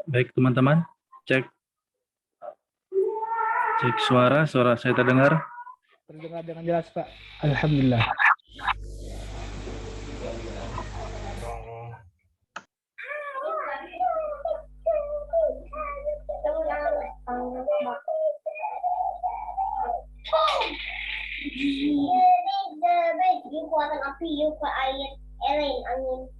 Baik teman-teman, cek suara saya terdengar. Terdengar dengan jelas, Pak. Alhamdulillah. Kekuatan api yuk ke air, angin.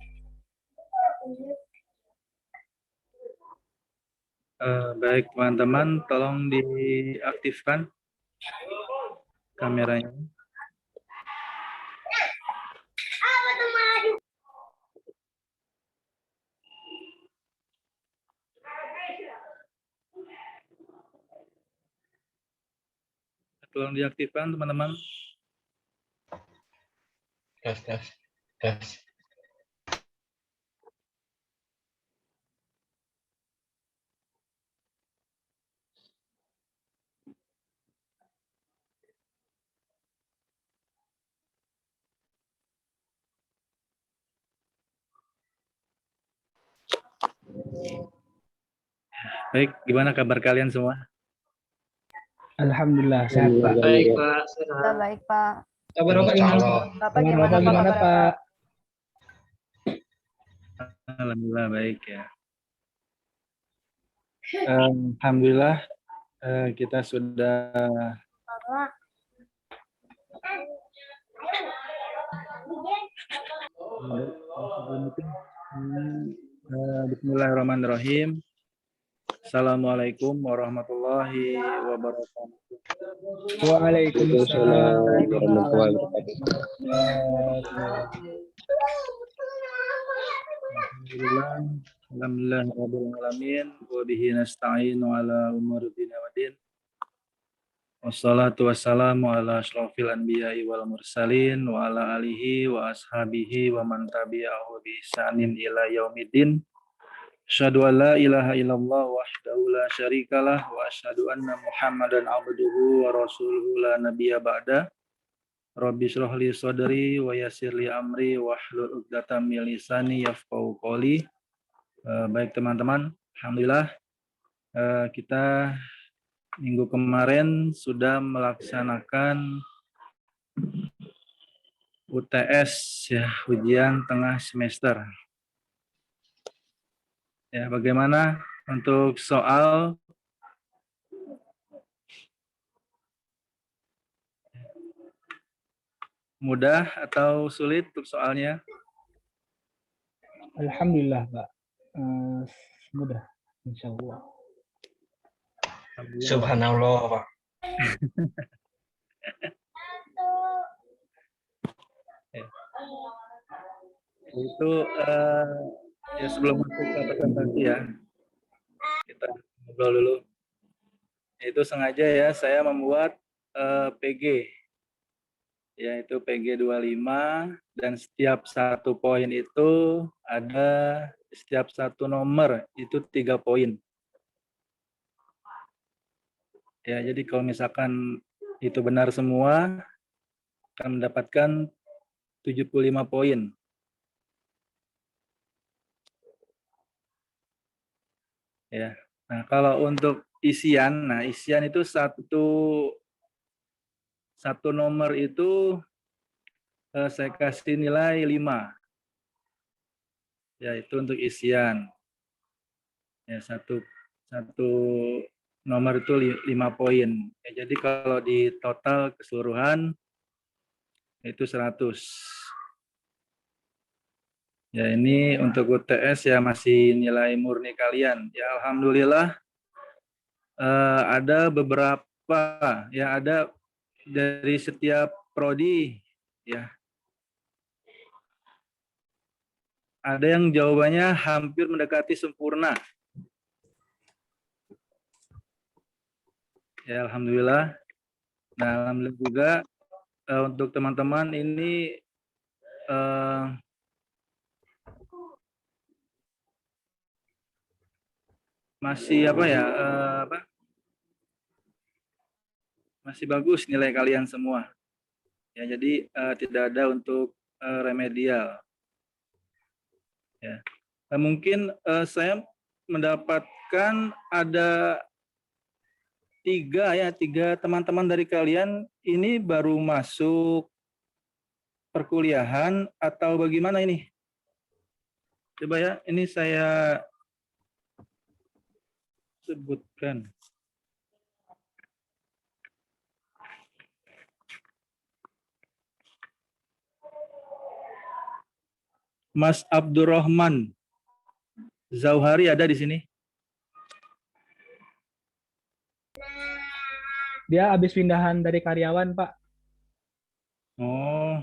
Baik teman-teman, tolong diaktifkan kameranya. Tolong diaktifkan teman-teman. Tes. Baik, gimana kabar kalian semua? Alhamdulillah, sehat, Pak. Baik, Pak. Kita baik, Pak. Kabar Bapak gimana? Bapak gimana, Pak? Gimana, Kabarnya, Pak? Alhamdulillah baik ya. Alhamdulillah kita sudah Bismillahirrahmanirrahim. Assalamualaikum warahmatullahi wabarakatuh. Waalaikumsalam warahmatullahi wabarakatuh. Alhamdulillah rabbil alamin wa bihi nasta'inu ala umuri dunya waddin. Wassalatu wassalamu ala asyrofil anbiya'i wal mursalin wa ala alihi wa ashabihi wa man tabi'ahu bi ihsanin ila yaumiddin. Asyhadu an la ilaha illallah wahdahu la syarikalah wa asyhadu anna Muhammadan abduhu wa rasuluhu la nabiyya ba'da. Rabbi shrah li sadri wa yassir li amri wahlul 'uqdatam min lisani yafqahu qawli. Baik teman-teman, alhamdulillah kita minggu kemarin sudah melaksanakan UTS ya, ujian tengah semester. Ya, bagaimana untuk soal? Mudah atau sulit untuk soalnya? Alhamdulillah, Pak. Mudah, insya Allah. Subhanallah, Pak. Itu ya sebelum masuk ke presentasi ya, kita ngobrol dulu. Itu sengaja ya saya membuat PG, yaitu PG 25, dan setiap satu poin itu ada, setiap satu nomor itu 3 poin. Ya, jadi kalau misalkan itu benar semua, akan mendapatkan 75 poin. Ya. Nah, kalau untuk isian, isian itu satu nomor itu saya kasih nilai 5. Ya, itu untuk isian. Ya, satu nomor itu 5 poin. Ya, jadi kalau di total keseluruhan itu 100. Ya, ini untuk UTS ya masih nilai murni kalian. Ya, alhamdulillah ada beberapa, ya ada dari setiap prodi ya. Ada yang jawabannya hampir mendekati sempurna. Ya, alhamdulillah. Nah, alhamdulillah juga untuk teman-teman ini masih apa ya? Masih bagus nilai kalian semua. Ya, jadi tidak ada untuk remedial. Ya. Mungkin saya mendapatkan ada tiga teman-teman dari kalian ini baru masuk perkuliahan atau bagaimana ini? Coba ya, ini saya sebutkan. Mas Abdurrahman Zauhari ada di sini? Dia habis pindahan dari karyawan, Pak. Oh,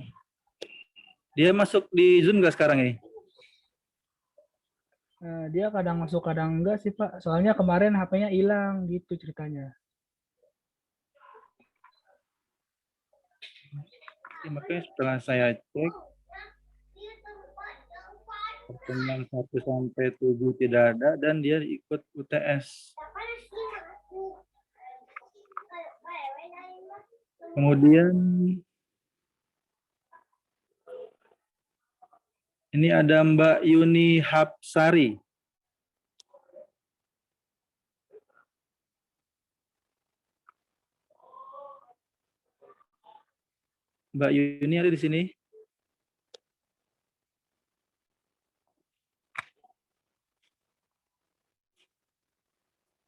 dia masuk di Zoom nggak sekarang ini? Dia kadang masuk, kadang enggak sih, Pak. Soalnya kemarin HP-nya hilang, gitu ceritanya. Makanya setelah saya cek, pertemuan 1 sampai 7 tidak ada dan dia ikut UTS. Kemudian ini ada Mbak Yuni Hapsari. Mbak Yuni ada di sini?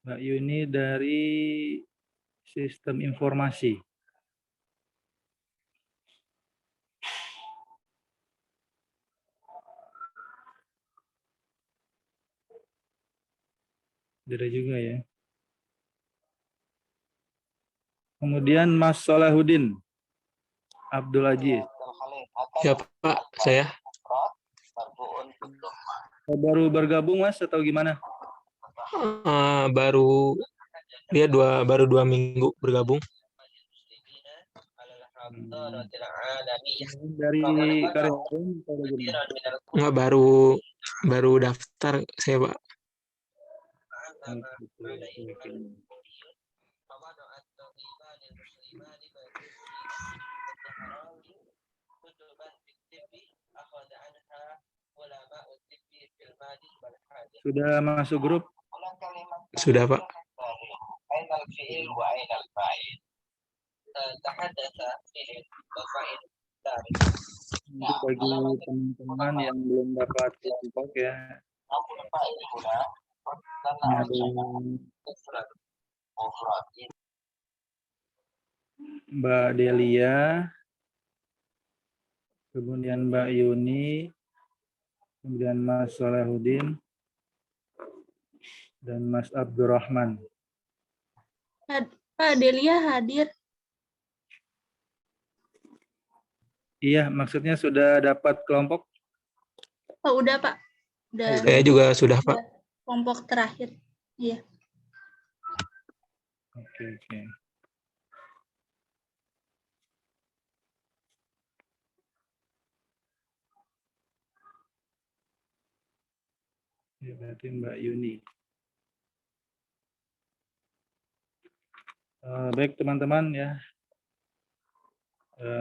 Mbak Yuni dari Sistem Informasi. Ada juga ya. Kemudian Mas Salahuddin Abdul Aziz. Ya Pak, saya. Baru bergabung Mas atau gimana? Baru 2 minggu bergabung. Dari karyawan atau bagaimana? Nggak, baru daftar saya Pak. Sudah masuk grup? Sudah Pak. Untuk bagi teman-teman yang belum dapat kelompok ya, ada Mbak Delia, kemudian Mbak Yuni, kemudian Mas Salahuddin, dan Mas Abdurrahman. Pak Delia hadir. Iya, maksudnya sudah dapat kelompok? Oh, udah Pak. Udah. Saya juga sudah Pak. Kelompok terakhir. Iya. Oke. Ya, berarti Mbak Yuni. Baik teman-teman ya,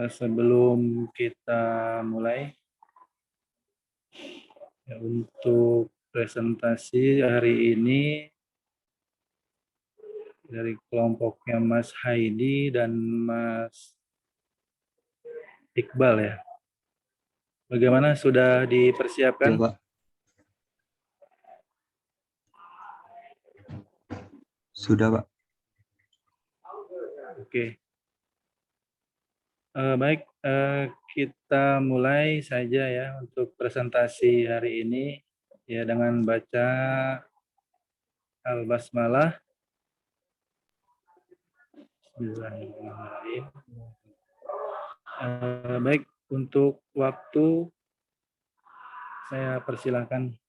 sebelum kita mulai ya, untuk presentasi hari ini dari kelompoknya Mas Haidi dan Mas Iqbal ya. Bagaimana, sudah dipersiapkan? Ya, Pak. Sudah, Pak. Oke. Baik, kita mulai saja ya untuk presentasi hari ini ya dengan baca Al-Basmalah. Bismillahirrahmanirrahim. Baik, untuk waktu saya persilahkan.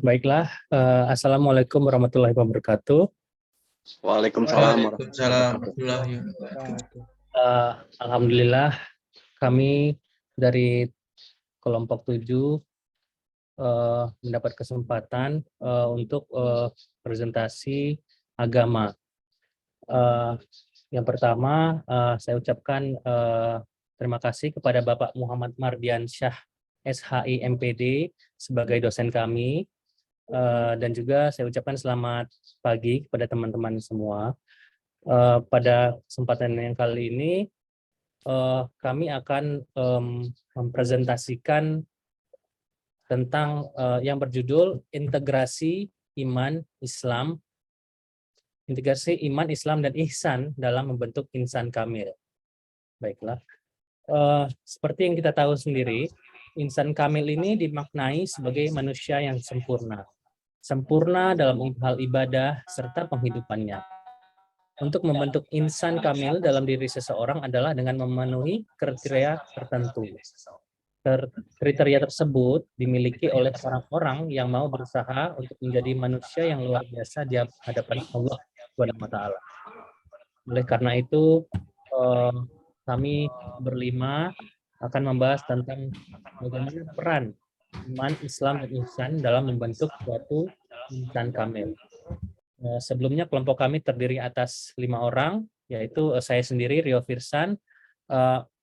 Baiklah, Assalamualaikum warahmatullahi wabarakatuh. Waalaikumsalam Waalaikumsalam warahmatullahi warahmatullahi wabarakatuh. Alhamdulillah, kami dari kelompok 7 mendapat kesempatan untuk presentasi agama. Yang pertama, saya ucapkan terima kasih kepada Bapak Muhammad Mardiansyah, SHI MPD, sebagai dosen kami. Dan juga saya ucapkan selamat pagi kepada teman-teman semua. Pada kesempatan yang kali ini, kami akan mempresentasikan tentang yang berjudul integrasi iman Islam dan ihsan dalam membentuk insan kamil. Baiklah, seperti yang kita tahu sendiri, insan kamil ini dimaknai sebagai manusia yang sempurna dalam hal ibadah serta penghidupannya. Untuk membentuk insan kamil dalam diri seseorang adalah dengan memenuhi kriteria tertentu. Kriteria tersebut dimiliki oleh orang-orang yang mau berusaha untuk menjadi manusia yang luar biasa di hadapan Allah Subhanahu wa Ta'ala. Oleh karena itu, kami berlima akan membahas tentang bagaimana peran iman, Islam, dan ihsan dalam membentuk suatu insan kamil. Sebelumnya kelompok kami terdiri atas 5 orang, yaitu saya sendiri, Rio Firsan,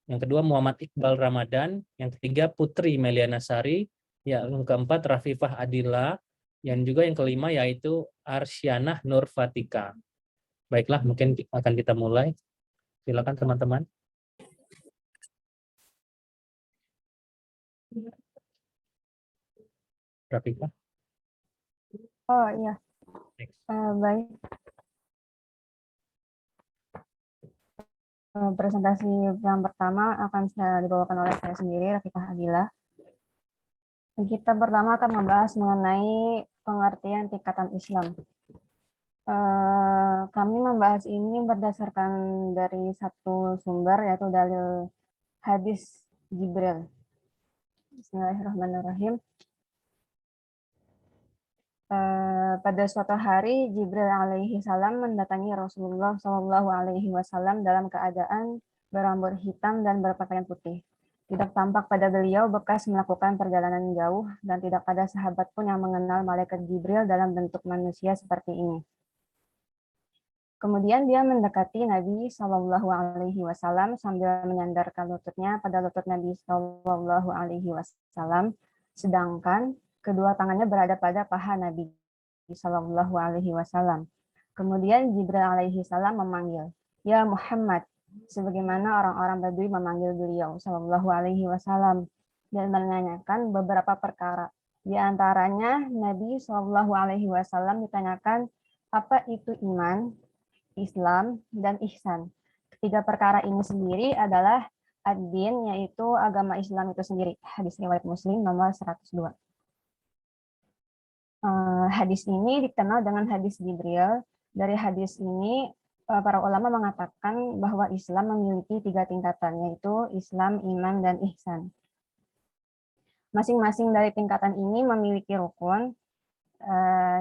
yang kedua Muhammad Iqbal Ramadan, yang ketiga Putri Meliana Sari, yang keempat Rafifah Adila, yang juga yang kelima yaitu Arsyanah Nur Fatika. Baiklah, mungkin akan kita mulai. Silakan teman-teman. Rafifah. Oh iya. Baik. Presentasi yang pertama akan dibawakan oleh saya sendiri, Rafifah Adila. Kita pertama akan membahas mengenai pengertian tingkatan Islam. Kami membahas ini berdasarkan dari satu sumber, yaitu dalil hadis Jibril. Bismillahirrahmanirrahim. Pada suatu hari Jibril alaihi salam mendatangi Rasulullah Shallallahu alaihi wasallam dalam keadaan berambut hitam dan berpakaian putih. Tidak tampak pada beliau bekas melakukan perjalanan jauh dan tidak ada sahabat pun yang mengenal malaikat Jibril dalam bentuk manusia seperti ini. Kemudian dia mendekati Nabi Shallallahu alaihi wasallam sambil menyandarkan lututnya pada lutut Nabi Shallallahu alaihi wasallam, sedangkan kedua tangannya berada pada paha Nabi Shallallahu alaihi wasallam. Kemudian Jibril alaihi salam memanggil, "Ya Muhammad," sebagaimana orang-orang Badui memanggil beliau Shallallahu alaihi wasallam dan menanyakan beberapa perkara. Di antaranya Nabi Shallallahu alaihi wasallam ditanyakan apa itu iman, Islam, dan ihsan. Ketiga perkara ini sendiri adalah ad-din, yaitu agama Islam itu sendiri. Hadis riwayat Muslim nomor 102. Hadis ini dikenal dengan hadis Jibril. Dari hadis ini, para ulama mengatakan bahwa Islam memiliki 3 tingkatan, yaitu Islam, iman, dan ihsan. Masing-masing dari tingkatan ini memiliki rukun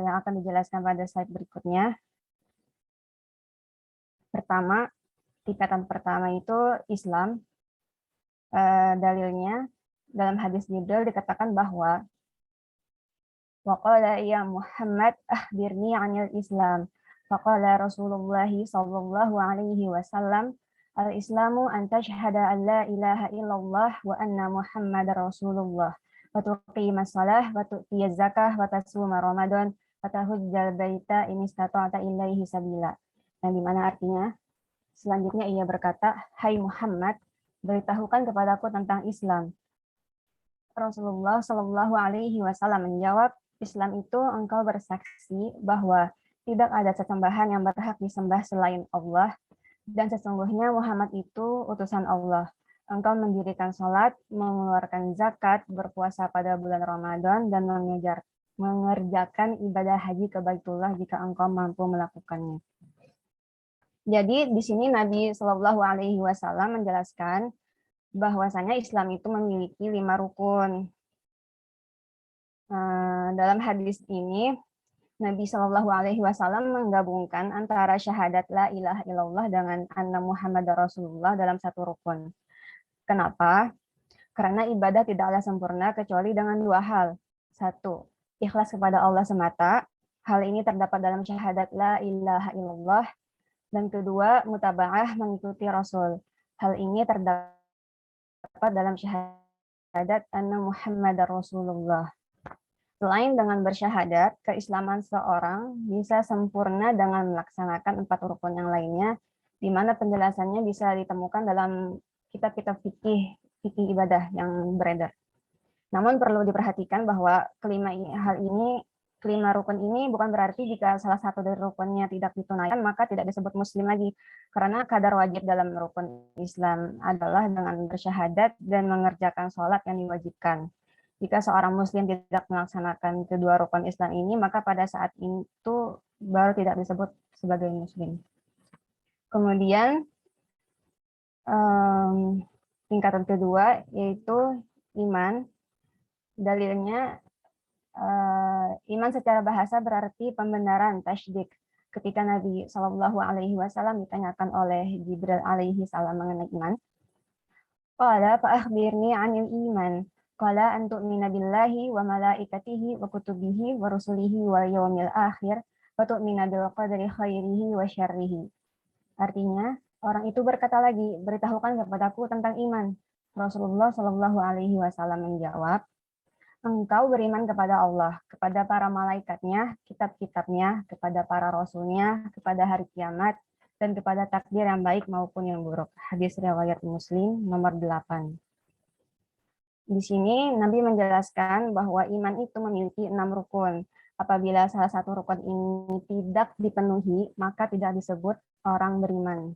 yang akan dijelaskan pada slide berikutnya. Pertama, tingkatan pertama itu Islam. Dalilnya dalam hadis Jibril dikatakan bahwa waqala ya Muhammad akhbirni 'anil Islam. Faqala Rasulullah sallallahu alaihi wasallam al-Islamu an tashhada an la ilaha illallah wa anna Muhammadar Rasulullah wa tuqimas shalah wa tu'tiyaz zakah wa tasuma Ramadan wa tahujjal baita in istata'ta ilaihi sabila. Yang dimana artinya selanjutnya ia berkata, "Hai Muhammad, beritahukan kepadaku tentang Islam." Rasulullah Shallallahu alaihi wasallam menjawab, Islam itu engkau bersaksi bahwa tidak ada sesembahan yang berhak disembah selain Allah, dan sesungguhnya Muhammad itu utusan Allah. Engkau mendirikan sholat, mengeluarkan zakat, berpuasa pada bulan Ramadan, dan mengerjakan ibadah haji ke Baitullah jika engkau mampu melakukannya. Jadi di sini Nabi Shallallahu Alaihi Wasallam menjelaskan bahwasanya Islam itu memiliki 5 rukun. Dalam hadis ini Nabi Shallallahu Alaihi Wasallam menggabungkan antara syahadat la ilaha illallah dengan anna Muhammad Rasulullah dalam satu rukun. Kenapa? Karena ibadah tidaklah sempurna kecuali dengan 2 hal. 1, ikhlas kepada Allah semata. Hal ini terdapat dalam syahadat la ilaha illallah. Dan kedua, mutaba'ah mengikuti Rasul. Hal ini terdapat dalam syahadat anna Muhammad Rasulullah. Selain dengan bersyahadat, keislaman seorang bisa sempurna dengan melaksanakan 4 rukun yang lainnya, di mana penjelasannya bisa ditemukan dalam kitab-kitab fikih ibadah yang beredar. Namun perlu diperhatikan bahwa kelima rukun ini bukan berarti jika salah satu dari rukunnya tidak ditunaikan maka tidak disebut muslim lagi, karena kadar wajib dalam rukun Islam adalah dengan bersyahadat dan mengerjakan sholat yang diwajibkan. Jika seorang muslim tidak melaksanakan kedua rukun Islam ini, maka pada saat itu baru tidak disebut sebagai muslim. Kemudian tingkatan kedua yaitu iman. Dalilnya iman secara bahasa berarti pembenaran, tasdik. Ketika Nabi Shallallahu Alaihi Wasallam ditanyakan oleh Jibril alaihi salam mengenai iman, qala fa akhbirni 'anil iman. Qala an tu'mina billahi wa malaikatihi wa kutubihi wa rusulihi wal yawmil akhir wa tu'mina bil qadari khairihi wa syarrihi. Artinya, orang itu berkata lagi, beritahukan kepadaku tentang iman. Rasulullah Shallallahu Alaihi Wasallam menjawab, engkau beriman kepada Allah, kepada para malaikatnya, kitab-kitabnya, kepada para rasulnya, kepada hari kiamat, dan kepada takdir yang baik maupun yang buruk. Hadis riwayat Muslim nomor 8. Di sini Nabi menjelaskan bahwa iman itu memiliki 6 rukun. Apabila salah satu rukun ini tidak dipenuhi, maka tidak disebut orang beriman.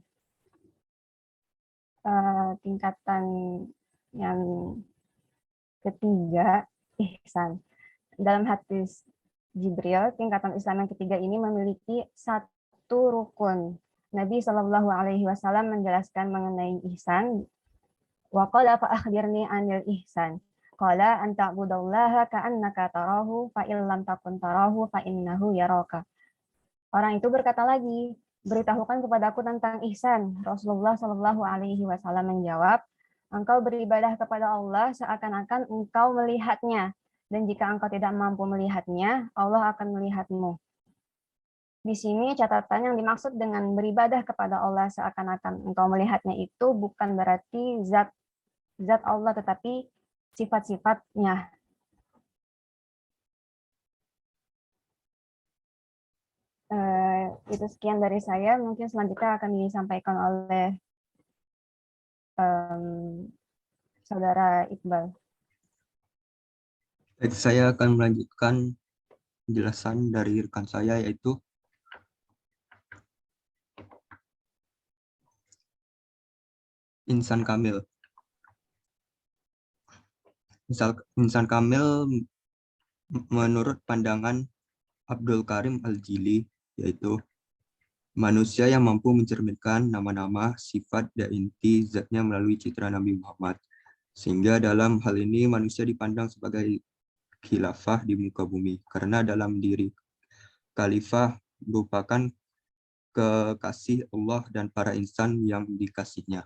Tingkatan yang ketiga, ihsan. Dalam hadis Jibril, tingkatan Islam yang ketiga ini memiliki 1 rukun. Nabi Shallallahu Alaihi Wasallam menjelaskan mengenai ihsan. Wa qala fa akhbirni 'anil ihsan. Qala an ta'budallaha ka'annaka tarahu fa illam takun tarahu fa innahu yaraka. Orang itu berkata lagi, beritahukan kepadaku tentang ihsan. Rasulullah Shallallahu Alaihi Wasallam menjawab, engkau beribadah kepada Allah seakan-akan engkau melihatnya, dan jika engkau tidak mampu melihatnya, Allah akan melihatmu. Di sini catatan yang dimaksud dengan beribadah kepada Allah seakan-akan engkau melihatnya itu bukan berarti zat Allah, tetapi sifat-sifatnya. Itu sekian dari saya. Mungkin selanjutnya akan disampaikan oleh Saudara Iqbal. Saya akan melanjutkan penjelasan dari rekan saya, yaitu insan kamil. Insan kamil menurut pandangan Abdul Karim Al-Jili, yaitu manusia yang mampu mencerminkan nama-nama, sifat, dan inti zatnya melalui citra Nabi Muhammad. Sehingga dalam hal ini manusia dipandang sebagai khilafah di muka bumi, karena dalam diri khalifah merupakan kekasih Allah dan para insan yang dikasihnya.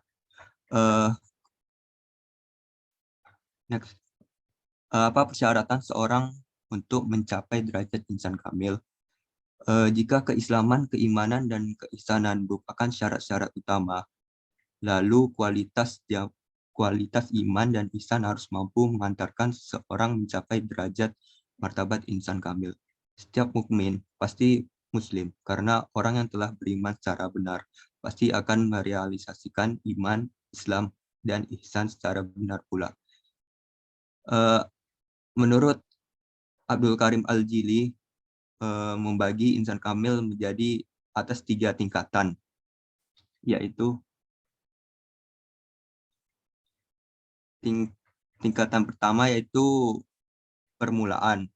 Apa persyaratan seorang untuk mencapai derajat insan kamil? Jika keislaman, keimanan, dan keihsanan merupakan syarat-syarat utama, lalu kualitas iman dan ihsan harus mampu mengantarkan seseorang mencapai derajat martabat insan kamil. Setiap mukmin pasti muslim, karena orang yang telah beriman secara benar pasti akan merealisasikan iman, Islam, dan ihsan secara benar pula. Menurut Abdul Karim Al-Jili, membagi insan kamil menjadi atas 3 tingkatan, yaitu tingkatan pertama yaitu permulaan,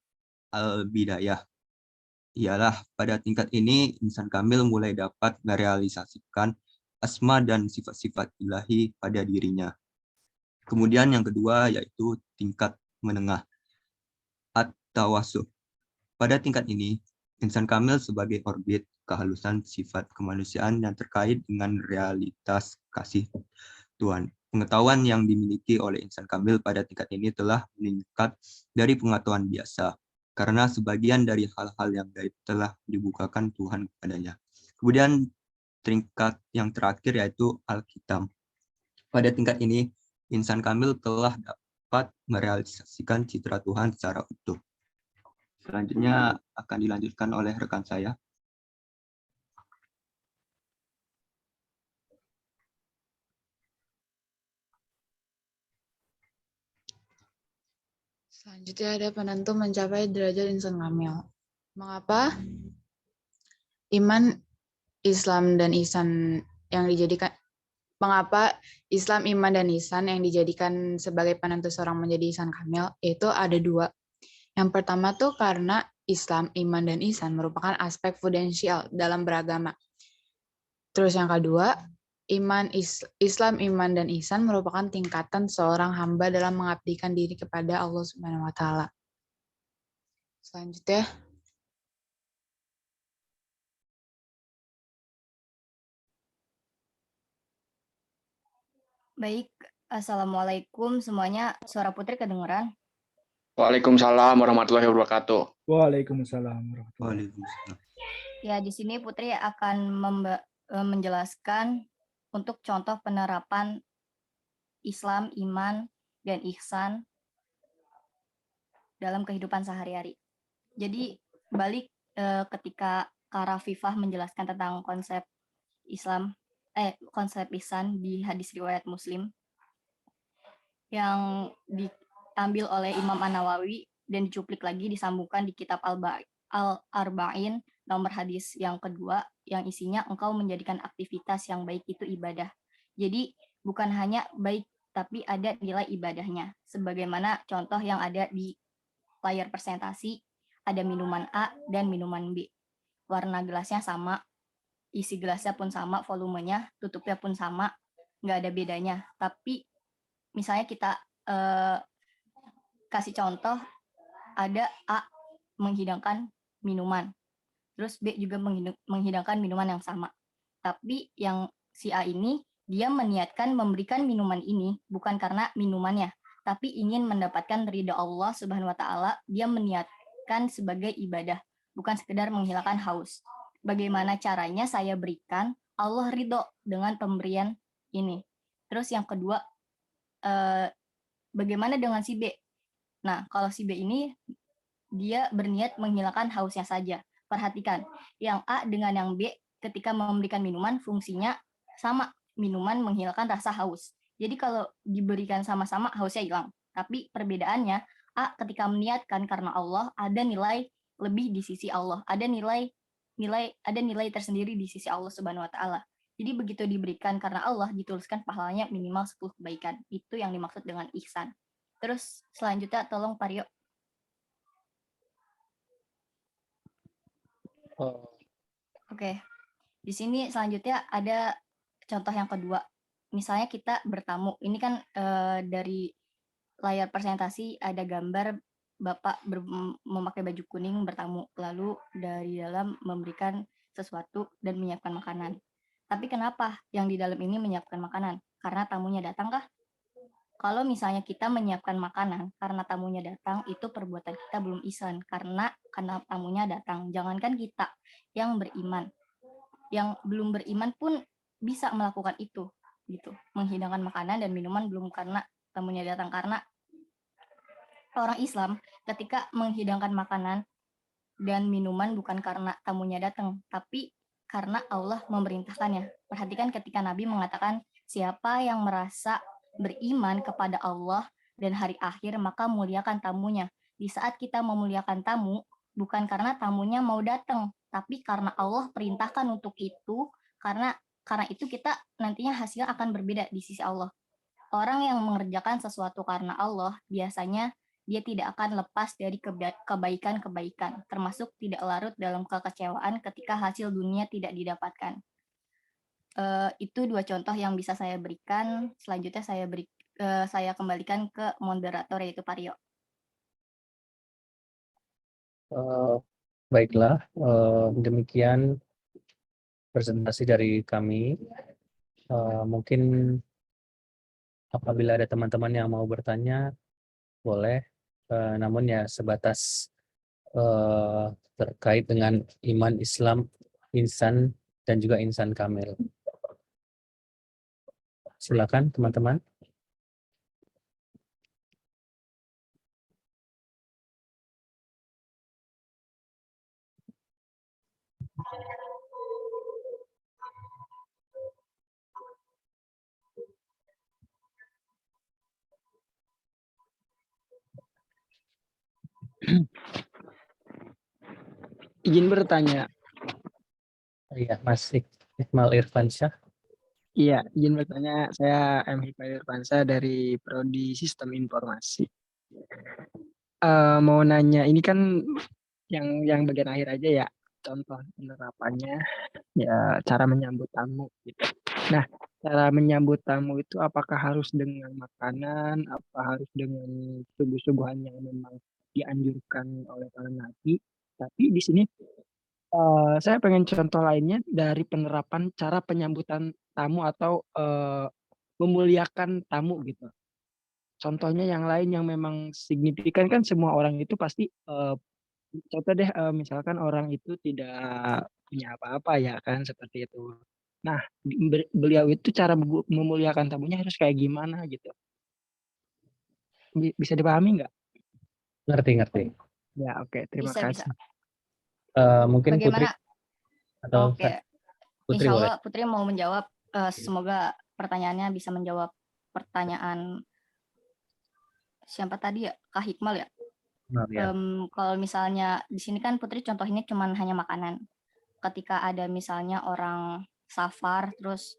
al-bidayah, ialah pada tingkat ini insan kamil mulai dapat merealisasikan asma dan sifat-sifat ilahi pada dirinya. Kemudian yang kedua yaitu tingkat menengah, at-tawassuh. Pada tingkat ini, insan kamil sebagai orbit kehalusan sifat kemanusiaan yang terkait dengan realitas kasih Tuhan. Pengetahuan yang dimiliki oleh insan kamil pada tingkat ini telah meningkat dari pengetahuan biasa, karena sebagian dari hal-hal yang gaib telah dibukakan Tuhan kepadanya. Kemudian tingkat yang terakhir yaitu al-kitam. Pada tingkat ini, insan kamil telah dapat merealisasikan citra Tuhan secara utuh. Selanjutnya akan dilanjutkan oleh rekan saya. Selanjutnya ada penentu mencapai derajat insan kamil. Mengapa iman, Islam dan ihsan yang dijadikan Islam, iman dan ihsan yang dijadikan sebagai penentu seorang menjadi insan kamil itu ada dua. Yang pertama tuh karena Islam, iman dan ihsan merupakan aspek prudensial dalam beragama. Terus yang kedua, Islam, iman, dan ihsan merupakan tingkatan seorang hamba dalam mengabdikan diri kepada Allah Subhanahu wa Ta'ala. Selanjutnya, Baik, Assalamualaikum semuanya. Suara Putri kedengeran? Waalaikumsalam warahmatullahi wabarakatuh. Waalaikumsalam warahmatullahi Waalaikumsalam. Ya, di sini Putri akan menjelaskan untuk contoh penerapan Islam, iman, dan ihsan dalam kehidupan sehari-hari. Jadi balik ketika Kak Rafifah menjelaskan tentang konsep Islam, konsep ihsan di hadis riwayat Muslim yang diambil oleh Imam An-Nawawi dan dicuplik lagi disambungkan di kitab Al-Arba'in nomor hadis yang kedua yang isinya engkau menjadikan aktivitas yang baik itu ibadah. Jadi bukan hanya baik tapi ada nilai ibadahnya. Sebagaimana contoh yang ada di layar presentasi, ada minuman A dan minuman B. Warna gelasnya sama, isi gelasnya pun sama, volumenya, tutupnya pun sama, nggak ada bedanya. Tapi misalnya kita kasih contoh, ada A menghidangkan minuman, terus B juga menghidangkan minuman yang sama. Tapi yang si A ini, dia meniatkan memberikan minuman ini bukan karena minumannya, tapi ingin mendapatkan ridha Allah Subhanahu wa Ta'ala. Dia meniatkan sebagai ibadah, bukan sekedar menghilangkan haus. Bagaimana caranya saya berikan Allah ridho dengan pemberian ini. Terus yang kedua, bagaimana dengan si B? Nah, kalau si B ini, dia berniat menghilangkan hausnya saja. Perhatikan, yang A dengan yang B ketika memberikan minuman fungsinya sama, minuman menghilangkan rasa haus. Jadi kalau diberikan sama-sama hausnya hilang. Tapi perbedaannya, A ketika meniatkan karena Allah ada nilai lebih di sisi Allah, ada nilai tersendiri di sisi Allah Subhanahu wa Ta'ala. Jadi begitu diberikan karena Allah dituliskan pahalanya minimal 10 kebaikan. Itu yang dimaksud dengan ihsan. Terus selanjutnya tolong Pak Rio. Oke. Di sini selanjutnya ada contoh yang kedua. Misalnya kita bertamu. Ini kan dari layar presentasi ada gambar Bapak memakai baju kuning bertamu. Lalu dari dalam memberikan sesuatu dan menyiapkan makanan. Tapi kenapa yang di dalam ini menyiapkan makanan? Karena tamunya datang kah? Kalau misalnya kita menyiapkan makanan karena tamunya datang, itu perbuatan kita belum ihsan karena tamunya datang. Jangankan kita yang beriman, yang belum beriman pun bisa melakukan itu, gitu. Menghidangkan makanan dan minuman belum karena tamunya datang, karena orang Islam ketika menghidangkan makanan dan minuman bukan karena tamunya datang, tapi karena Allah memerintahkannya. Perhatikan ketika Nabi mengatakan, siapa yang merasa beriman kepada Allah dan hari akhir, maka muliakan tamunya. Di saat kita memuliakan tamu, bukan karena tamunya mau datang, tapi karena Allah perintahkan untuk itu, karena itu kita nantinya hasil akan berbeda di sisi Allah. Orang yang mengerjakan sesuatu karena Allah, biasanya dia tidak akan lepas dari kebaikan-kebaikan, termasuk tidak larut dalam kekecewaan ketika hasil dunia tidak didapatkan. Itu 2 contoh yang bisa saya berikan. Selanjutnya saya kembalikan ke moderator, yaitu Pak Rio. Baiklah, demikian presentasi dari kami. Mungkin apabila ada teman-teman yang mau bertanya, boleh. Namun ya sebatas terkait dengan iman, Islam, insan, dan juga insan kamil. Silakan teman-teman. Izin bertanya. Iya, Mas Iqmal Irfansyah. Iya, izin bertanya. Saya M. Hikmail Irfansyah dari Prodi Sistem Informasi. Mau nanya, ini kan yang bagian akhir aja ya, contoh penerapannya, ya cara menyambut tamu gitu. Nah, cara menyambut tamu itu apakah harus dengan makanan, apa harus dengan suguh-suguhan yang memang dianjurkan oleh para nabi? Tapi di sini saya pengen contoh lainnya dari penerapan cara penyambutan tamu atau memuliakan tamu gitu. Contohnya yang lain yang memang signifikan kan semua orang itu pasti contoh deh misalkan orang itu tidak punya apa-apa ya kan seperti itu. Nah, beliau itu cara memuliakan tamunya harus kayak gimana gitu. Bisa dipahami nggak? Ngerti. Ya, oke. Terima Bisa. kasih. Mungkin Putri Bagaimana? atau Oke. Putri Insya boleh. Allah Putri mau menjawab. Semoga pertanyaannya bisa menjawab pertanyaan siapa tadi ya? Kak Hikmal ya? Ya. Kalau misalnya di sini kan Putri contohnya cuma hanya makanan. Ketika ada misalnya orang safar terus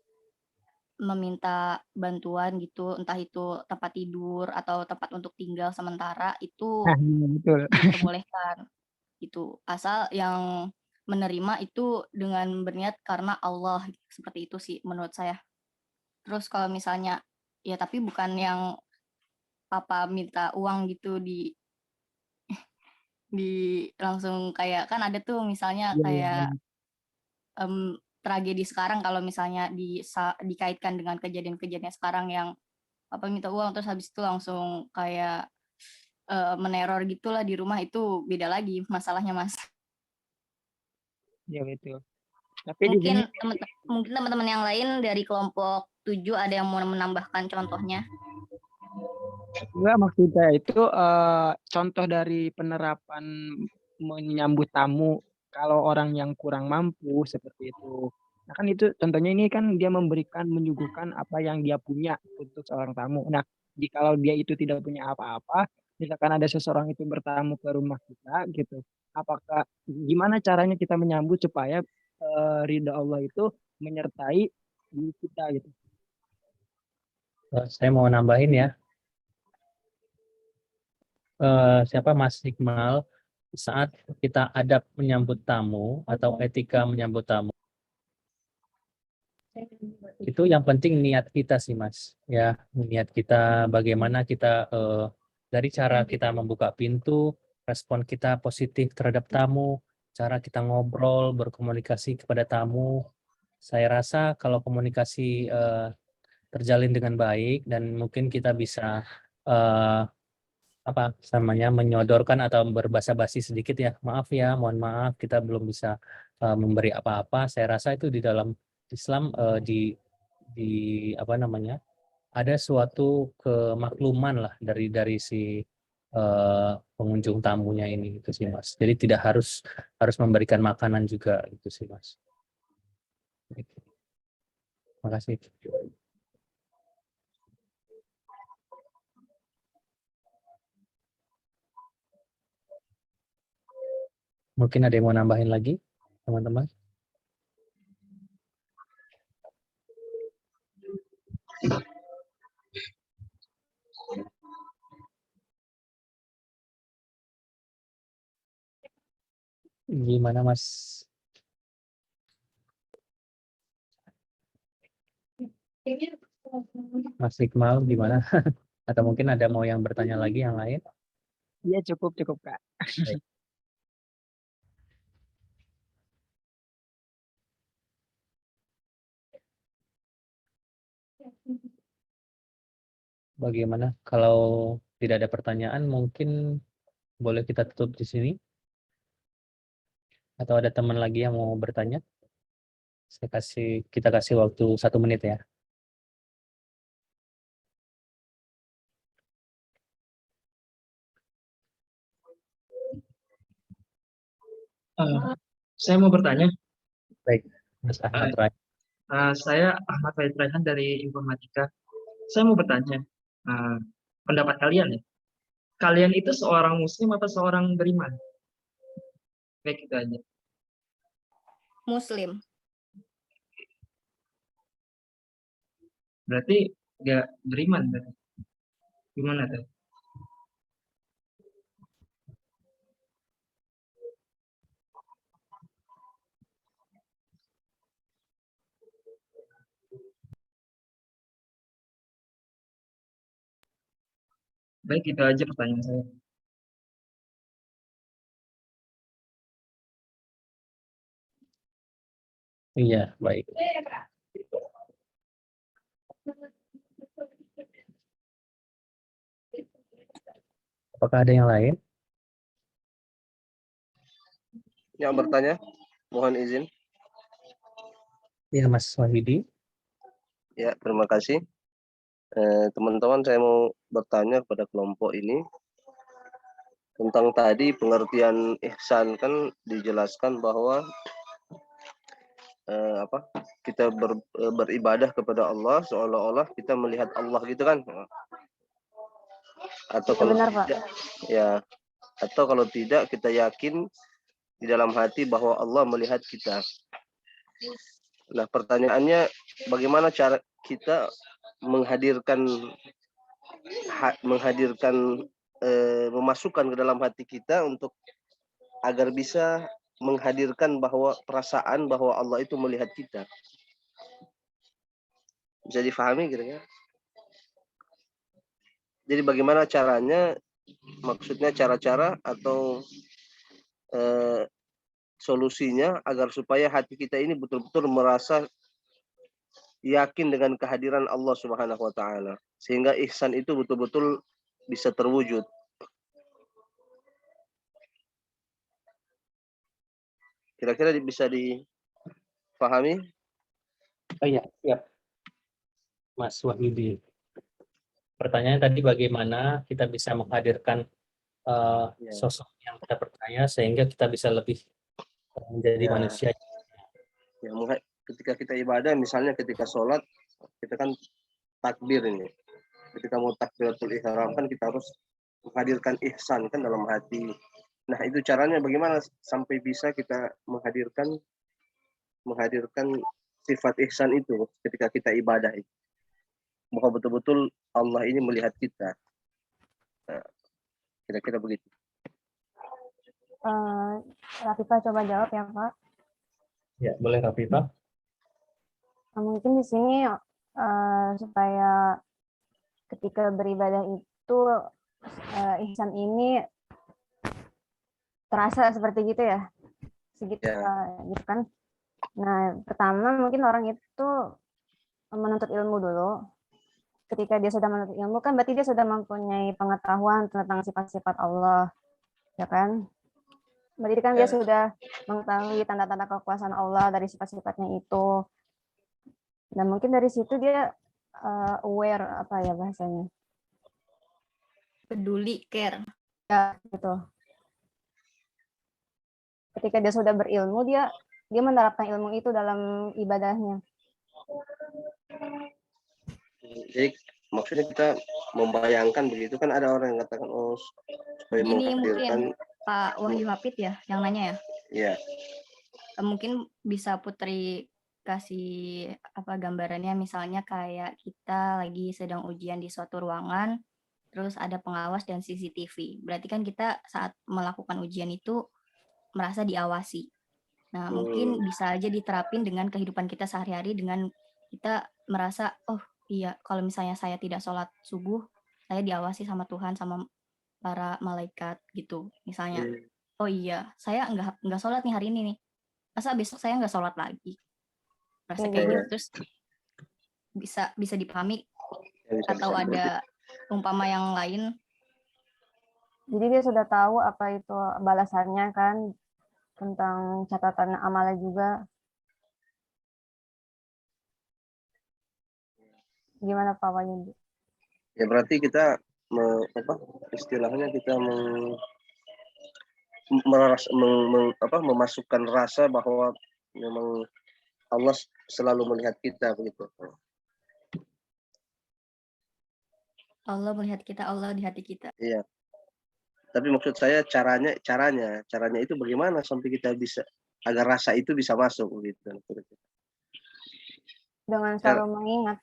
meminta bantuan gitu, entah itu tempat tidur atau tempat untuk tinggal sementara, itu Nah, iya, betul. diperbolehkan gitu. Asal yang menerima itu dengan berniat karena Allah, seperti itu sih menurut saya. Terus kalau misalnya ya tapi bukan yang papa minta uang gitu di langsung kayak kan ada tuh misalnya Iya, iya, kayak benar. tragedi sekarang kalau misalnya dikaitkan dengan kejadian-kejadian sekarang yang apa minta uang terus habis itu langsung kayak meneror gitulah di rumah, itu beda lagi masalahnya, Mas. Iya, betul. Tapi di sini Mungkin teman-teman yang lain dari kelompok 7 ada yang mau menambahkan contohnya? enggak, maksud saya itu contoh dari penerapan menyambut tamu kalau orang yang kurang mampu seperti itu. Nah kan itu contohnya ini kan dia menyuguhkan apa yang dia punya untuk seorang tamu. Nah jikalau dia itu tidak punya apa-apa, misalkan ada seseorang itu bertamu ke rumah kita gitu, apakah gimana caranya kita menyambut supaya ridha Allah itu menyertai diri kita gitu. Saya mau nambahin ya. Siapa Mas Iqmal, saat kita adab menyambut tamu atau etika menyambut tamu, itu yang penting niat kita sih Mas, ya niat kita bagaimana kita dari cara kita membuka pintu, respon kita positif terhadap tamu, cara kita ngobrol berkomunikasi kepada tamu. Saya rasa kalau komunikasi terjalin dengan baik dan mungkin kita bisa apa namanya menyodorkan atau berbasa-basi sedikit ya, maaf ya, mohon maaf kita belum bisa memberi apa-apa. Saya rasa itu di dalam Islam di apa namanya ada suatu kemakluman lah dari si pengunjung tamunya ini gitu sih Mas. Jadi tidak harus memberikan makanan juga gitu sih Mas. Terima kasih. Mungkin ada yang mau nambahin lagi, teman-teman? Gimana Mas? Mas Iqmal gimana? Atau mungkin ada mau yang bertanya lagi yang lain? Iya cukup Kak. Baik. Bagaimana kalau tidak ada pertanyaan mungkin boleh kita tutup di sini? Atau ada teman lagi yang mau bertanya? Kita kasih waktu 1 menit ya. Saya mau bertanya. Baik, Mas Ahmad Rai. Saya Ahmad Faid Raihan dari Informatika. Saya mau bertanya, pendapat kalian ya. Kalian itu seorang muslim atau seorang beriman? Kayak gitu aja. Muslim. Berarti nggak beriman berarti. Gimana tuh? Baik, itu aja pertanyaan saya. Iya, baik. Apakah ada yang lain? Yang bertanya, mohon izin. Ya, Mas Wahidi. Ya, terima kasih. Teman-teman, saya mau bertanya kepada kelompok ini tentang tadi pengertian ihsan. Kan dijelaskan bahwa kita beribadah kepada Allah seolah-olah kita melihat Allah gitu kan? Atau Itu kalau benar, Pak. tidak, ya, atau kalau tidak kita yakin di dalam hati bahwa Allah melihat kita. Nah, pertanyaannya bagaimana cara kita menghadirkan memasukkan ke dalam hati kita untuk agar bisa menghadirkan bahwa perasaan bahwa Allah itu melihat kita. Bisa difahami kira-kira? Jadi bagaimana caranya, maksudnya cara-cara atau solusinya agar supaya hati kita ini betul-betul merasa yakin dengan kehadiran Allah Subhanahu wa taala sehingga ihsan itu betul-betul bisa terwujud. Kira-kira bisa dipahami? Oh iya, siap. Mas Wahidi. Pertanyaannya tadi bagaimana kita bisa menghadirkan sosok yang kita percaya sehingga kita bisa lebih menjadi manusia. Ya, ketika kita ibadah, misalnya ketika sholat, kita kan takbir ini. Ketika mau takbiratul ihram kan kita harus menghadirkan ihsan kan dalam hati. Nah, itu caranya bagaimana sampai bisa kita menghadirkan sifat ihsan itu ketika kita ibadah itu. Bahwa betul-betul Allah ini melihat kita. Nah, kira-kira begitu. Rafifah coba jawab ya, Pak. Ya, boleh Rafifah. Mungkin di sini supaya ketika beribadah itu ihsan ini terasa seperti gitu ya, segitu gitu kan. Nah, pertama mungkin orang itu menuntut ilmu dulu. Ketika dia sudah menuntut ilmu kan berarti dia sudah mempunyai pengetahuan tentang sifat-sifat Allah, ya kan? Berarti kan dia sudah mengetahui tanda-tanda kekuasaan Allah dari sifat-sifatnya itu. Dan mungkin dari situ dia aware, apa ya bahasanya? Peduli, care. Ya, gitu. Ketika dia sudah berilmu, dia menerapkan ilmu itu dalam ibadahnya. Jadi maksudnya kita membayangkan begitu kan, ada orang yang katakan supaya Ini menghadirkan mungkin Pak Wahyu Hafid ya yang nanya ya. Iya. Mungkin bisa Putri kasih gambarannya, misalnya kayak kita lagi sedang ujian di suatu ruangan, terus ada pengawas dan CCTV. Berarti kan kita saat melakukan ujian itu merasa diawasi. Nah, mungkin bisa aja diterapin dengan kehidupan kita sehari-hari dengan kita merasa, oh iya, kalau misalnya saya tidak sholat subuh, saya diawasi sama Tuhan, sama para malaikat gitu. Misalnya, oh iya, saya nggak sholat nih hari ini nih. Masa besok saya nggak sholat lagi? Merasa kayak gitu, terus bisa dipahami atau ada umpama yang lain. Jadi dia sudah tahu apa itu balasannya kan, tentang catatan amalnya juga. Gimana Pak Wahyudi? Ya berarti kita istilahnya kita memasukkan rasa bahwa memang Allah selalu melihat kita begitu. Allah melihat kita, Allah di hati kita. Iya. Tapi maksud saya caranya itu bagaimana sampai kita bisa agar rasa itu bisa masuk gitu. Dengan selalu mengingat.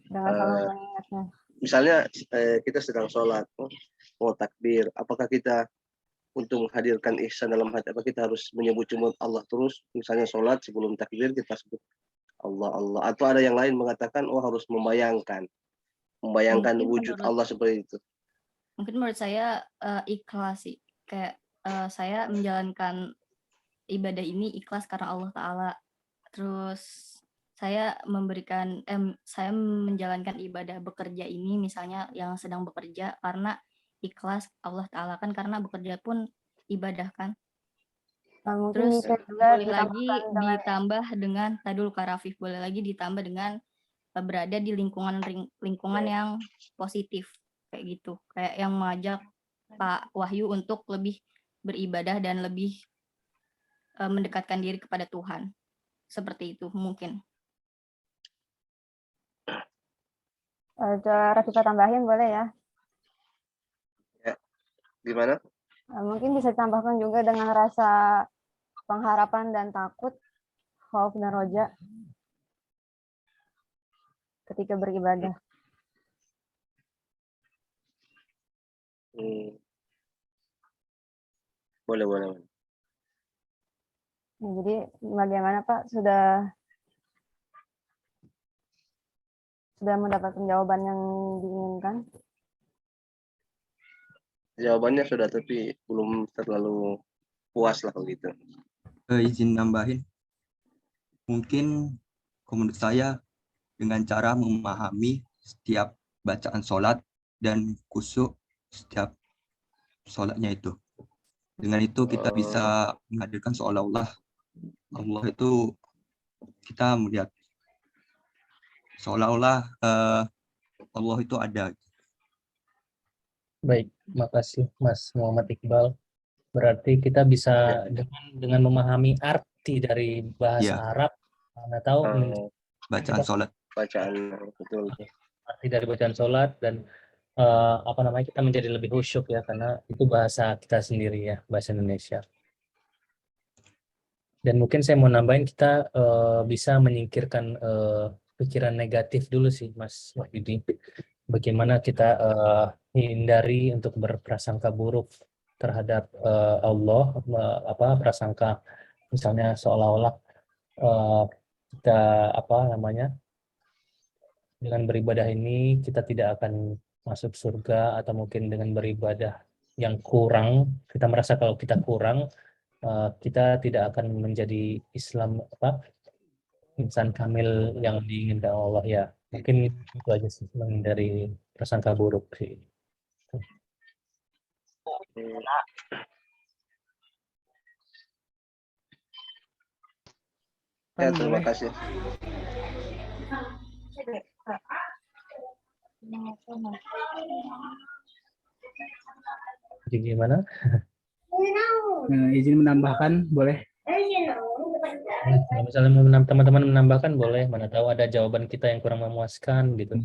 Dengan selalu mengingatnya. Misalnya kita sedang sholat, mau takbir, apakah kita untuk menghadirkan ihsan dalam hati, apa kita harus menyebut Allah terus? Misalnya sholat sebelum takbir kita sebut Allah Allah, atau ada yang lain mengatakan harus membayangkan wujud Allah seperti itu. Mungkin menurut saya ikhlas sih, kayak saya menjalankan ibadah ini ikhlas karena Allah Ta'ala. Terus saya saya menjalankan ibadah bekerja ini misalnya yang sedang bekerja karena ikhlas Allah Ta'ala kan, karena bekerja pun ibadah kan. Terus boleh lagi ditambah dengan tadul karafif, boleh lagi ditambah dengan berada di lingkungan yang positif kayak gitu, kayak yang mengajak Pak Wahyu untuk lebih beribadah dan lebih mendekatkan diri kepada Tuhan, seperti itu mungkin. Cara kita tambahin boleh ya? Ya, gimana? Mungkin bisa ditambahkan juga dengan rasa pengharapan dan takut, khauf dan roja ketika beribadah. Boleh. Nah, jadi bagaimana Pak, sudah mendapatkan jawaban yang diinginkan? Jawabannya sudah, tapi belum terlalu puas lah begitu. Izin nambahin, mungkin menurut saya dengan cara memahami setiap bacaan sholat dan khusyuk setiap sholatnya itu. Dengan itu kita bisa menghadirkan seolah-olah Allah itu kita melihat seolah-olah Allah itu ada. Baik, makasih Mas Muhammad Iqbal. Berarti kita bisa dengan memahami arti dari bahasa Arab, atau bacaan sholat. Bacaan betul. Arti dari bacaan sholat dan kita menjadi lebih khusyuk ya, karena itu bahasa kita sendiri ya, bahasa Indonesia. Dan mungkin saya mau nambahin, kita bisa menyingkirkan pikiran negatif dulu sih Mas Wahyudi. Bagaimana kita hindari untuk berprasangka buruk terhadap Allah, prasangka misalnya seolah-olah kita dengan beribadah ini kita tidak akan masuk surga, atau mungkin dengan beribadah yang kurang kita merasa kalau kita kurang, kita tidak akan menjadi insan kamil yang diinginkan Allah ya. Mungkin itu aja sih, menghindari prasangka buruk sih. Ya, terima kasih. Jadi gimana? Izin menambahkan, boleh? Kalau misalnya teman-teman menambahkan boleh, mana tahu ada jawaban kita yang kurang memuaskan gitu.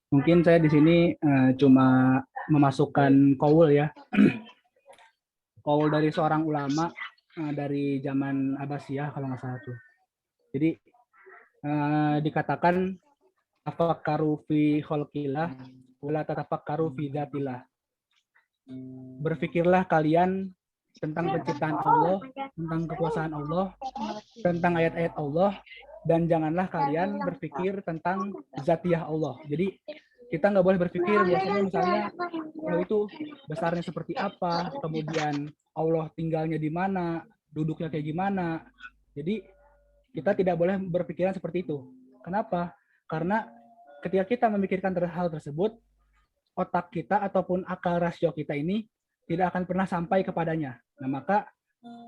Mungkin saya di sini cuma memasukkan qaul ya. Qaul dari seorang ulama dari zaman Abbasiyah kalau nggak salah tuh. Jadi dikatakan tafakkaru fi khalqillah wala tatafakkaru fi dzatillah. Berpikirlah kalian tentang penciptaan Allah, tentang kekuasaan Allah, tentang ayat-ayat Allah, dan janganlah kalian berpikir tentang zatiyah Allah. Jadi kita nggak boleh berpikir bahwasanya misalnya Allah itu besarnya seperti apa, kemudian Allah tinggalnya di mana, duduknya kayak gimana. Jadi kita tidak boleh berpikiran seperti itu. Kenapa? Karena ketika kita memikirkan hal tersebut, otak kita ataupun akal rasio kita ini tidak akan pernah sampai kepadanya. Nah, maka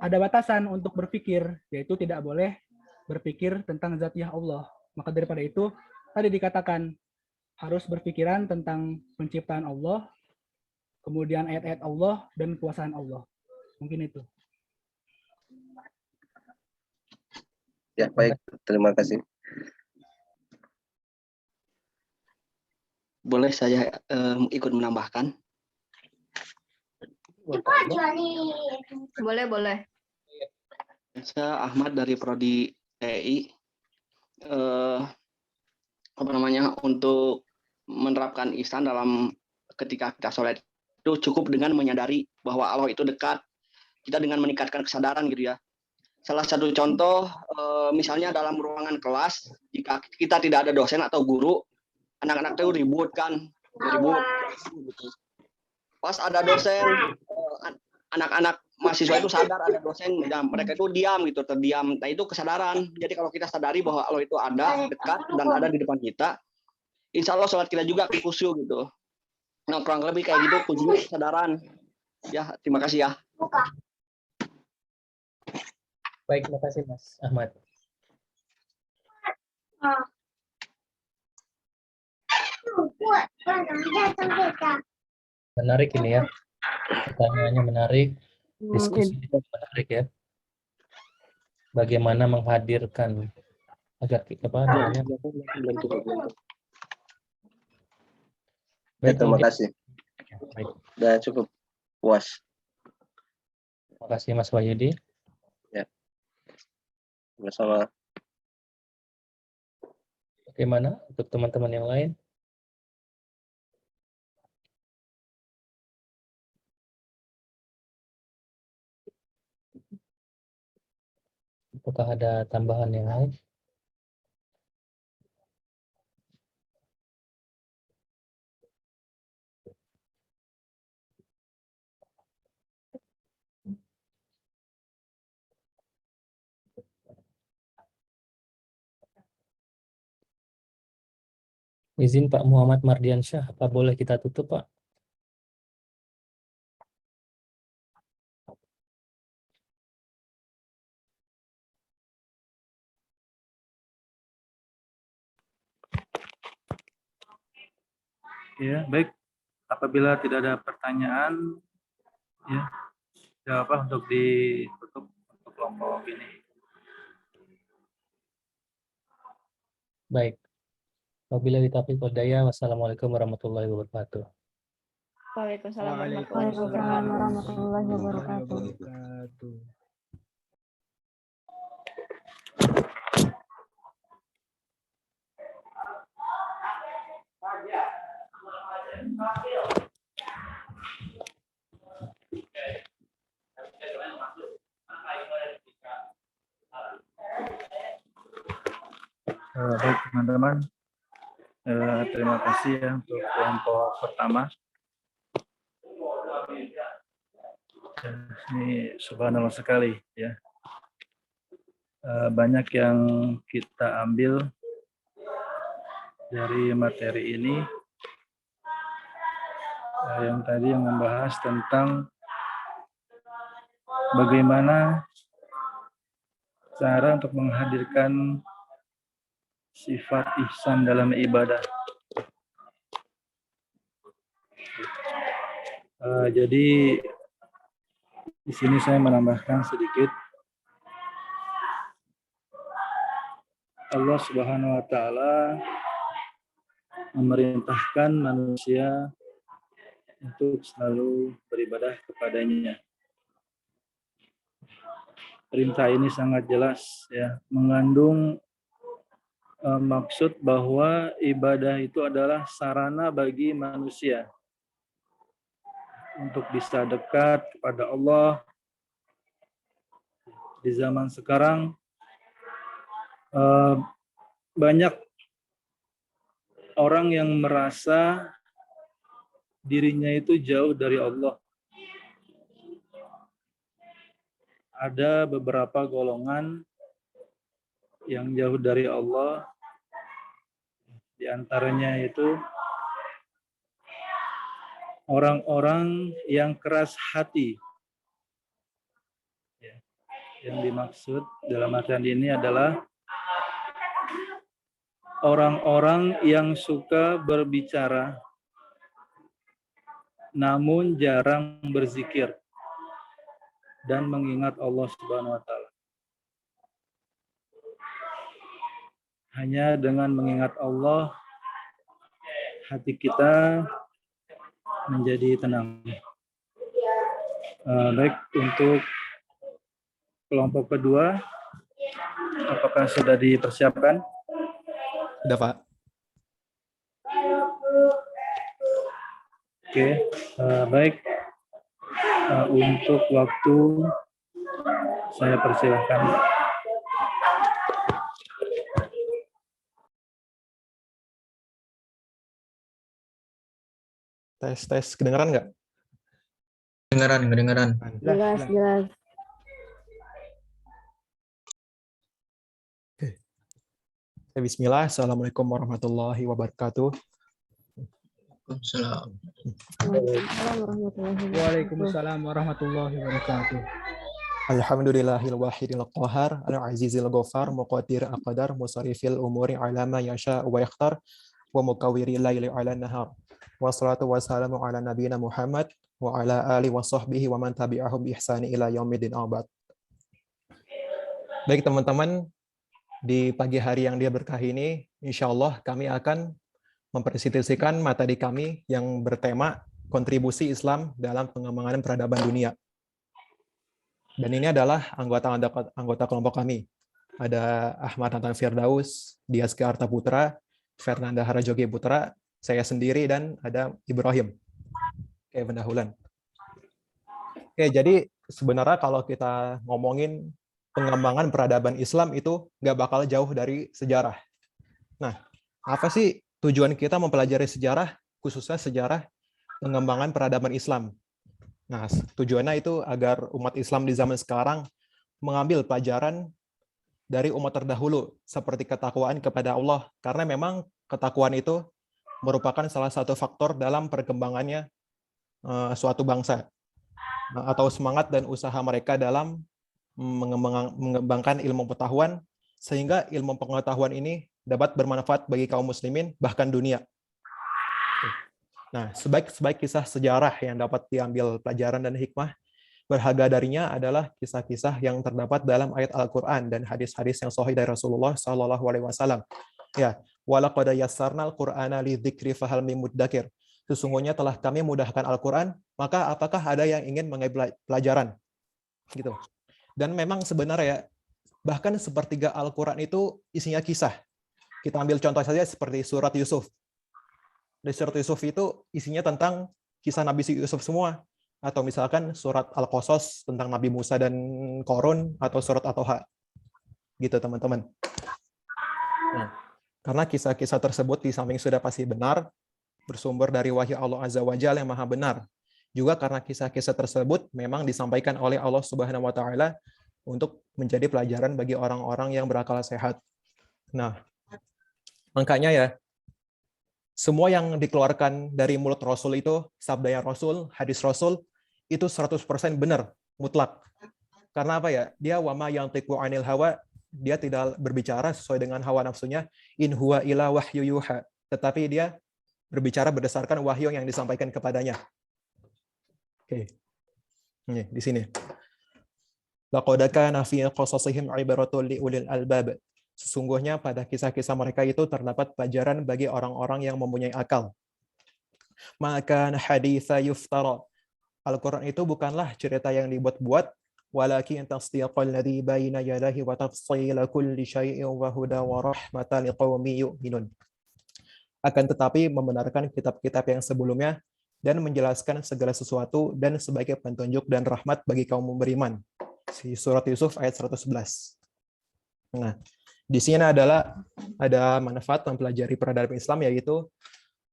ada batasan untuk berpikir, yaitu tidak boleh berpikir tentang zatiyah Allah. Maka daripada itu, tadi dikatakan harus berpikiran tentang penciptaan Allah, kemudian ayat-ayat Allah, dan kekuasaan Allah. Mungkin itu. Ya, baik. Terima kasih. Boleh saya ikut menambahkan? Boleh, boleh. Saya Ahmad dari Prodi TI. Untuk menerapkan ihsan dalam ketika kita sholat itu cukup dengan menyadari bahwa Allah itu dekat. Kita dengan meningkatkan kesadaran gitu ya. Salah satu contoh misalnya dalam ruangan kelas, jika kita tidak ada dosen atau guru, anak-anak itu ribut kan, ribut. Pas ada dosen, anak-anak mahasiswa itu sadar ada dosen, dan mereka itu diam gitu, terdiam. Nah itu kesadaran. Jadi kalau kita sadari bahwa Allah itu ada, dekat, dan ada di depan kita, insya Allah sholat kita juga khusyuk gitu. Nah kurang lebih kayak gitu, kuncinya kesadaran. Ya, terima kasih ya. Baik, terima kasih Mas Ahmad. Menarik ini ya. Pertanyaannya menarik, diskusi menarik ya. Bagaimana menghadirkan agar apa namanya? Ya, terima kasih. Baik. Sudah cukup puas. Terima kasih Mas Wahyudi. Ya. Bersama. Bagaimana untuk teman-teman yang lain? Apakah ada tambahan yang lain? Izin Pak Muhammad Mardiansyah, apa boleh kita tutup Pak? Ya, baik. Apabila tidak ada pertanyaan, ya, tidak apa untuk ditutup untuk kelompok ini. Baik. Wabillahi taufiq wal hidayah. Wassalamualaikum warahmatullahi wabarakatuh. Waalaikumsalam warahmatullahi wabarakatuh. Baik teman-teman, terima kasih ya untuk kelompok pertama. Ini subhanallah sekali ya. Banyak yang kita ambil dari materi ini, yang tadi yang membahas tentang bagaimana cara untuk menghadirkan sifat ihsan dalam ibadah. Jadi di sini saya menambahkan sedikit. Allah Subhanahu wa taala memerintahkan manusia untuk selalu beribadah kepadanya. Perintah ini sangat jelas ya, mengandung maksud bahwa ibadah itu adalah sarana bagi manusia untuk bisa dekat kepada Allah, di zaman sekarang banyak orang yang merasa dirinya itu jauh dari Allah. Ada beberapa golongan yang jauh dari Allah, di antaranya itu orang-orang yang keras hati. Ya, yang dimaksud dalam artian ini adalah orang-orang yang suka berbicara namun jarang berzikir dan mengingat Allah Subhanahu wa taala. Hanya dengan mengingat Allah, hati kita menjadi tenang. Baik, untuk kelompok kedua, apakah sudah dipersiapkan? Sudah, Pak. Oke, baik. Untuk waktu saya persilahkan. Tes, kedengaran nggak? Kedengaran. Jelas. Bismillah, Assalamualaikum warahmatullahi wabarakatuh. Waalaikumsalam warahmatullahi wabarakatuh. Alhamdulillahil wahidil qahar, al-azizil ghafar, muqadir aqdar, musarifil umuri ala ma yasha wa yakhtar, wa mukawwiril laili ala nahar. Wassalatu wassalamu ala nabiyina Muhammad wa ala alihi wa sahbihi wa man tabi'ahum bi ihsani ila yaumiddin abad. Baik teman-teman, di pagi hari yang dia berkah ini, insya Allah kami akan mempresentasikan materi kami yang bertema kontribusi Islam dalam pengembangan peradaban dunia. Dan ini adalah anggota kelompok kami. Ada Ahmad Nathan Firdaus, Dias Arta Putra, Fernanda Harajoge Putra, saya sendiri, dan ada Ibrahim. Oke, pendahuluan. Oke, jadi sebenarnya kalau kita ngomongin pengembangan peradaban Islam itu nggak bakal jauh dari sejarah. Nah, apa sih tujuan kita mempelajari sejarah, khususnya sejarah pengembangan peradaban Islam? Nah, tujuannya itu agar umat Islam di zaman sekarang mengambil pelajaran dari umat terdahulu, seperti ketakwaan kepada Allah, karena memang ketakwaan itu merupakan salah satu faktor dalam perkembangannya suatu bangsa, atau semangat dan usaha mereka dalam mengembangkan ilmu pengetahuan, sehingga ilmu pengetahuan ini dapat bermanfaat bagi kaum muslimin, bahkan dunia. Nah, sebaik kisah sejarah yang dapat diambil pelajaran dan hikmah berharga darinya adalah kisah-kisah yang terdapat dalam ayat Al-Quran dan hadis-hadis yang sahih dari Rasulullah SAW. Ya, walaqad yassarnal Qur'ana lidzikri fahal mim muddakir. Sesungguhnya telah kami mudahkan Al-Quran, maka apakah ada yang ingin mengambil pelajaran? Gitu. Dan memang sebenarnya bahkan sepertiga Al-Quran itu isinya kisah. Kita ambil contoh saja seperti surat Yusuf. Di surat Yusuf itu isinya tentang kisah Nabi Yusuf semua. Atau misalkan surat Al-Qasas tentang Nabi Musa dan Qarun, atau surat At-Toha. Gitu teman-teman. Nah, karena kisah-kisah tersebut di samping sudah pasti benar, bersumber dari wahyu Allah Azza wa Jalla yang maha benar. Juga karena kisah-kisah tersebut memang disampaikan oleh Allah Subhanahu wa taala untuk menjadi pelajaran bagi orang-orang yang berakal sehat. Nah, makanya ya, semua yang dikeluarkan dari mulut Rasul itu, sabdanya Rasul, hadis Rasul, itu 100% benar, mutlak. Karena apa ya? Dia wama yantiqu anil hawa, dia tidak berbicara sesuai dengan hawa nafsunya, in huwa illa wahyu yuha. Tetapi dia berbicara berdasarkan wahyu yang disampaikan kepadanya. Oke. Ini di sini. Laqad kana fi qasasihim ibaratun li ulil albab. Sesungguhnya pada kisah-kisah mereka itu terdapat pelajaran bagi orang-orang yang mempunyai akal. Maka haditsa yuftara. Al-Quran itu bukanlah cerita yang dibuat-buat, walakin tasdiqal ladzi baina yadayhi wa tafsila kulli syai'in wa huda wa rahmatan liqaumin yu'minun. Akan tetapi membenarkan kitab-kitab yang sebelumnya dan menjelaskan segala sesuatu dan sebagai petunjuk dan rahmat bagi kaum beriman. si surat Yusuf ayat 111. Nah, di sini ada manfaat mempelajari peradaban Islam, yaitu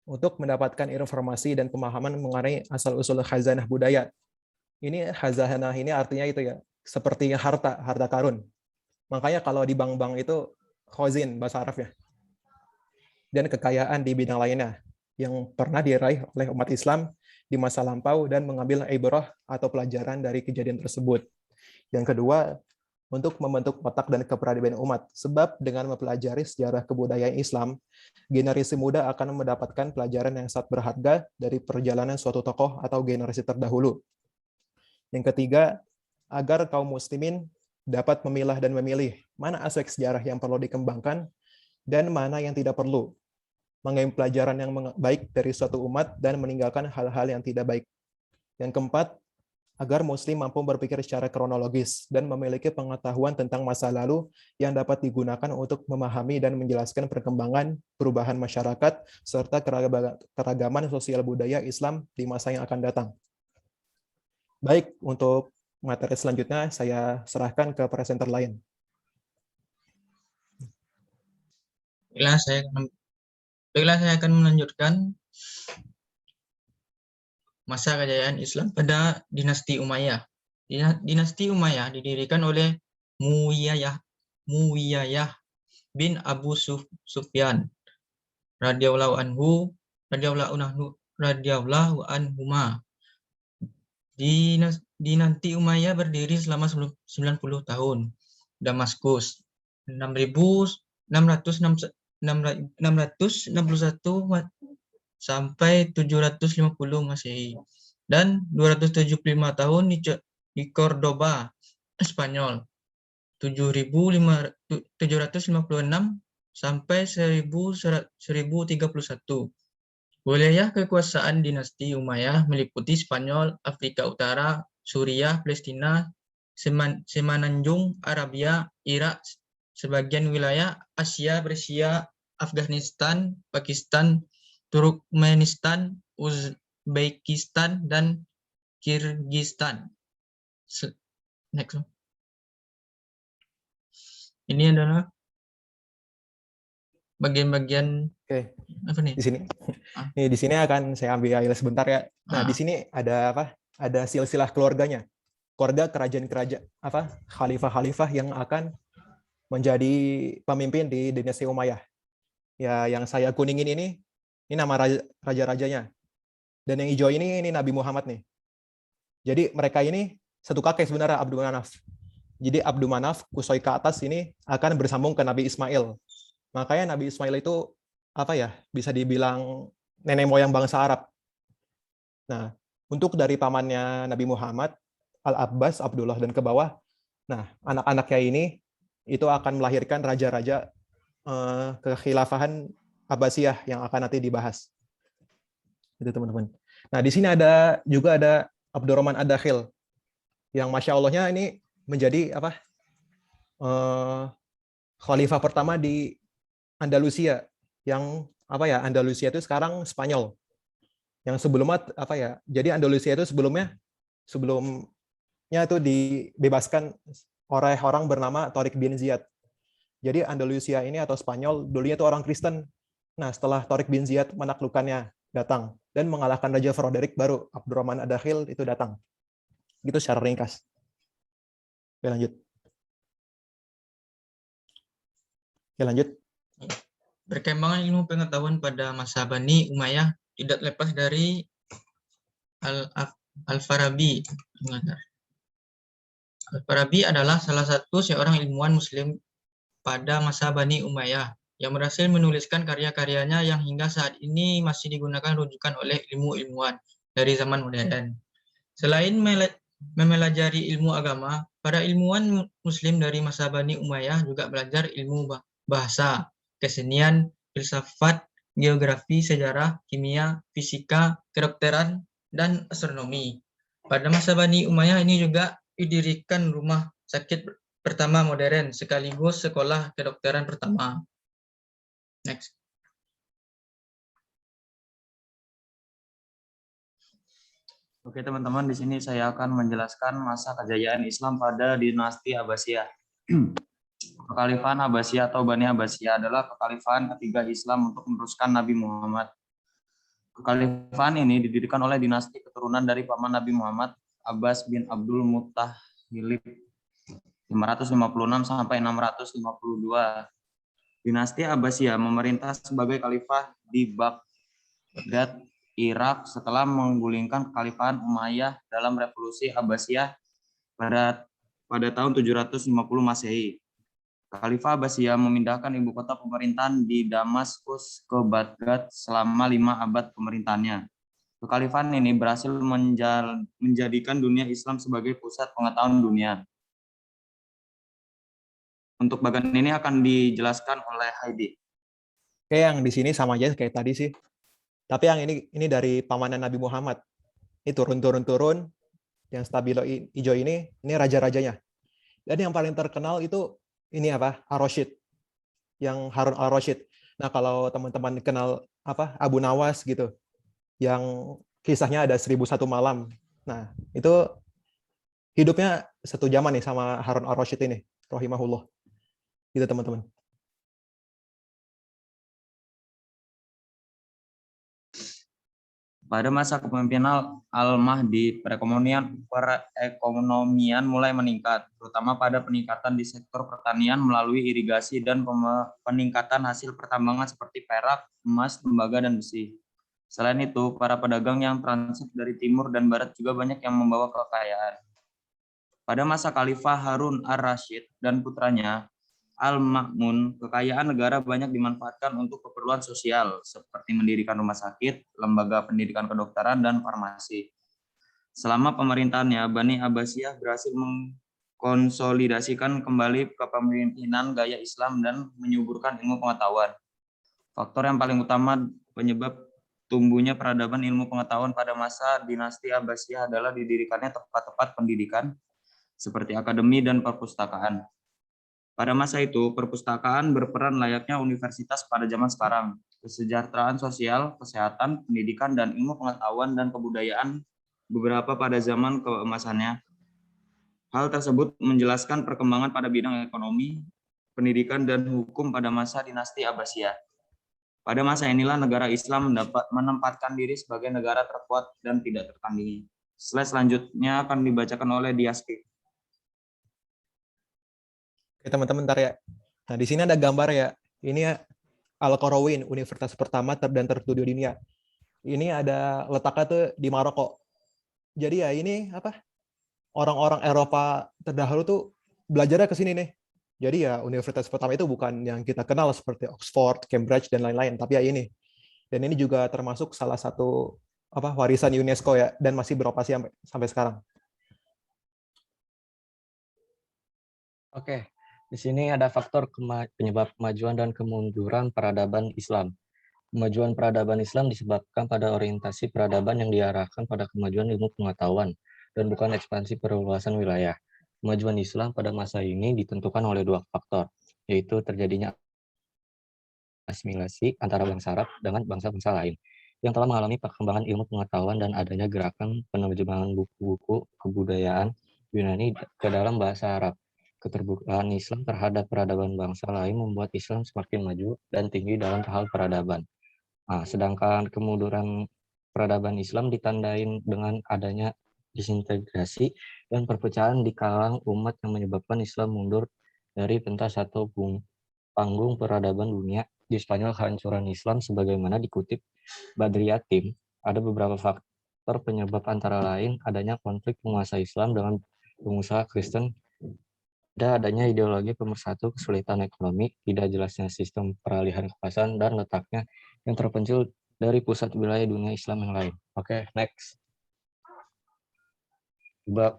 untuk mendapatkan informasi dan pemahaman mengenai asal-usul khazanah budaya. Ini khazanah ini artinya itu ya, seperti harta karun. Makanya kalau di bank-bank itu khazin bahasa Arab ya. Dan kekayaan di bidang lainnya yang pernah diraih oleh umat Islam di masa lampau dan mengambil ibrah atau pelajaran dari kejadian tersebut. Yang kedua, untuk membentuk otak dan keperadaban umat. Sebab dengan mempelajari sejarah kebudayaan Islam, generasi muda akan mendapatkan pelajaran yang sangat berharga dari perjalanan suatu tokoh atau generasi terdahulu. Yang ketiga, agar kaum muslimin dapat memilah dan memilih mana aspek sejarah yang perlu dikembangkan dan mana yang tidak perlu. Mengambil pelajaran yang baik dari suatu umat dan meninggalkan hal-hal yang tidak baik. Yang keempat, agar muslim mampu berpikir secara kronologis dan memiliki pengetahuan tentang masa lalu yang dapat digunakan untuk memahami dan menjelaskan perkembangan perubahan masyarakat serta keragaman sosial budaya Islam di masa yang akan datang. Baik, untuk materi selanjutnya saya serahkan ke presenter lain. Baiklah, saya akan melanjutkan masa kejayaan Islam pada dinasti Umayyah. Dinasti Umayyah didirikan oleh Muwiyah bin Abu Sufyan radhiyallahu anhuma. Dinasti Umayyah berdiri selama 90 tahun. Damaskus 661 sampai 750 Masehi, dan 275 tahun di Cordoba, Spanyol, 756 sampai 1031. Wilayah kekuasaan dinasti Umayyah meliputi Spanyol, Afrika Utara, Suriah, Palestina, Semenanjung Arabia, Irak, sebagian wilayah Asia, Persia, Afghanistan, Pakistan, Turkmenistan, Uzbekistan, dan Kirgistan. Next. Ini adalah bagian-bagian apa nih? Di sini. Nih, di sini akan saya ambil alih sebentar ya. Nah, di sini ada apa? Ada silsilah keluarganya. Keluarga kerajaan-kerajaan khalifah-khalifah yang akan menjadi pemimpin di dinasti Umayyah. Ya, yang saya kuningin ini nama raja-rajanya. Dan yang hijau ini Nabi Muhammad nih. Jadi mereka ini satu kakek sebenarnya, Abdul Manaf. Jadi Abdul Manaf, Kusoi ke atas ini akan bersambung ke Nabi Ismail. Makanya Nabi Ismail itu bisa dibilang nenek moyang bangsa Arab. Nah, untuk dari pamannya Nabi Muhammad, Al-Abbas, Abdullah, dan ke bawah, nah anak-anaknya ini itu akan melahirkan raja-raja kekhilafahan Abbasiyah yang akan nanti dibahas. Itu teman-teman. Nah, di sini juga ada Abdurrahman Ad-Dakhil yang Masya Allahnya ini menjadi khalifah pertama di Andalusia, yang Andalusia itu sekarang Spanyol. Yang sebelumnya jadi Andalusia itu sebelumnya itu dibebaskan oleh orang bernama Tariq bin Ziyad. Jadi Andalusia ini atau Spanyol dulunya itu orang Kristen. Nah, setelah Tariq bin Ziyad menaklukkannya datang dan mengalahkan Raja Frederick, baru Abdurrahman Ad-Dakhil itu datang. Gitu secara ringkas. Oke, lanjut. Perkembangan ilmu pengetahuan pada masa Bani Umayyah tidak lepas dari Al-Farabi. Al-Farabi adalah salah satu seorang ilmuwan Muslim pada masa Bani Umayyah yang berhasil menuliskan karya-karyanya yang hingga saat ini masih digunakan rujukan oleh ilmu-ilmuwan dari zaman modern. Selain mempelajari ilmu agama, para ilmuwan Muslim dari masa Bani Umayyah juga belajar ilmu bahasa, kesenian, filsafat, geografi, sejarah, kimia, fisika, kedokteran, dan astronomi. Pada masa Bani Umayyah ini juga didirikan rumah sakit pertama modern sekaligus sekolah kedokteran pertama. Next. Oke teman-teman, di sini saya akan menjelaskan masa kejayaan Islam pada dinasti Abbasiyah. Kekhalifahan Abbasiyah atau Bani Abbasiyah adalah kekhalifahan ketiga Islam untuk meneruskan Nabi Muhammad. Kekhalifahan ini didirikan oleh dinasti keturunan dari paman Nabi Muhammad, Abbas bin Abdul Muttalib, 556 sampai 652. Dinasti Abbasiyah memerintah sebagai khalifah di Baghdad, Irak setelah menggulingkan kekhalifahan Umayyah dalam revolusi Abbasiyah pada tahun 750 Masehi. Khalifah Abbasiyah memindahkan ibu kota pemerintahan di Damaskus ke Baghdad selama 5 abad pemerintahannya. Kekhalifahan ini berhasil menjadikan dunia Islam sebagai pusat pengetahuan dunia. Untuk bagian ini akan dijelaskan oleh Heidi. Oke, yang di sini sama aja kayak tadi sih. Tapi yang ini dari pamannya Nabi Muhammad. Ini turun. Yang stabilo hijau ini raja-rajanya. Dan yang paling terkenal itu ini apa? Ar-Rasyid. Yang Harun Ar-Rasyid. Nah, kalau teman-teman kenal apa? Abu Nawas gitu. Yang kisahnya ada 1001 malam. Nah, itu hidupnya satu zaman nih sama Harun Ar-Rasyid ini, rahimahullah. Gitu teman-teman. Pada masa kepemimpinan Al-Mahdi, perekonomian mulai meningkat, terutama pada peningkatan di sektor pertanian melalui irigasi dan peningkatan hasil pertambangan seperti perak, emas, tembaga, dan besi. Selain itu, para pedagang yang transit dari timur dan barat juga banyak yang membawa kekayaan. Pada masa Khalifah Harun Ar-Rasyid dan putranya, Al-Ma'mun, kekayaan negara banyak dimanfaatkan untuk keperluan sosial, seperti mendirikan rumah sakit, lembaga pendidikan kedokteran, dan farmasi. Selama pemerintahannya, Bani Abbasiyah berhasil mengkonsolidasikan kembali kepemimpinan gaya Islam dan menyuburkan ilmu pengetahuan. Faktor yang paling utama penyebab tumbuhnya peradaban ilmu pengetahuan pada masa dinasti Abbasiyah adalah didirikannya tempat-tempat pendidikan, seperti akademi dan perpustakaan. Pada masa itu, perpustakaan berperan layaknya universitas pada zaman sekarang. Kesejahteraan sosial, kesehatan, pendidikan, dan ilmu pengetahuan dan kebudayaan beberapa pada zaman keemasannya. Hal tersebut menjelaskan perkembangan pada bidang ekonomi, pendidikan, dan hukum pada masa dinasti Abbasiyah. Pada masa inilah negara Islam menempatkan diri sebagai negara terkuat dan tidak tertandingi. Slide selanjutnya akan dibacakan oleh Diaski. Oke, teman-teman, ntar ya. Nah, di sini ada gambar ya. Ini Al-Qarawiyyin, universitas pertama dan tertua di dunia. Ini ada letaknya tuh di Maroko. Jadi ya ini apa? Orang-orang Eropa terdahulu tuh belajarnya ke sini nih. Jadi ya universitas pertama itu bukan yang kita kenal seperti Oxford, Cambridge, dan lain-lain, tapi ya ini. Dan ini juga termasuk salah satu apa warisan UNESCO ya, dan masih beroperasi sampai sekarang. Oke. Di sini ada faktor penyebab kemajuan dan kemunduran peradaban Islam. Kemajuan peradaban Islam disebabkan pada orientasi peradaban yang diarahkan pada kemajuan ilmu pengetahuan dan bukan ekspansi perluasan wilayah. Kemajuan Islam pada masa ini ditentukan oleh dua faktor, yaitu terjadinya asimilasi antara bangsa Arab dengan bangsa-bangsa lain yang telah mengalami perkembangan ilmu pengetahuan dan adanya gerakan penerjemahan buku-buku kebudayaan Yunani ke dalam bahasa Arab. Keterbukaan Islam terhadap peradaban bangsa lain membuat Islam semakin maju dan tinggi dalam hal peradaban. Nah, sedangkan kemunduran peradaban Islam ditandain dengan adanya disintegrasi dan perpecahan di kalangan umat yang menyebabkan Islam mundur dari pentas satu panggung peradaban dunia. Di Spanyol, kehancuran Islam sebagaimana dikutip Badriyatim, ada beberapa faktor penyebab antara lain adanya konflik penguasa Islam dengan pengusaha Kristen, adanya ideologi pemersatu, kesulitan ekonomi, tidak jelasnya sistem peralihan kekuasaan, dan letaknya yang terpencil dari pusat wilayah dunia Islam yang lain. Oke, next.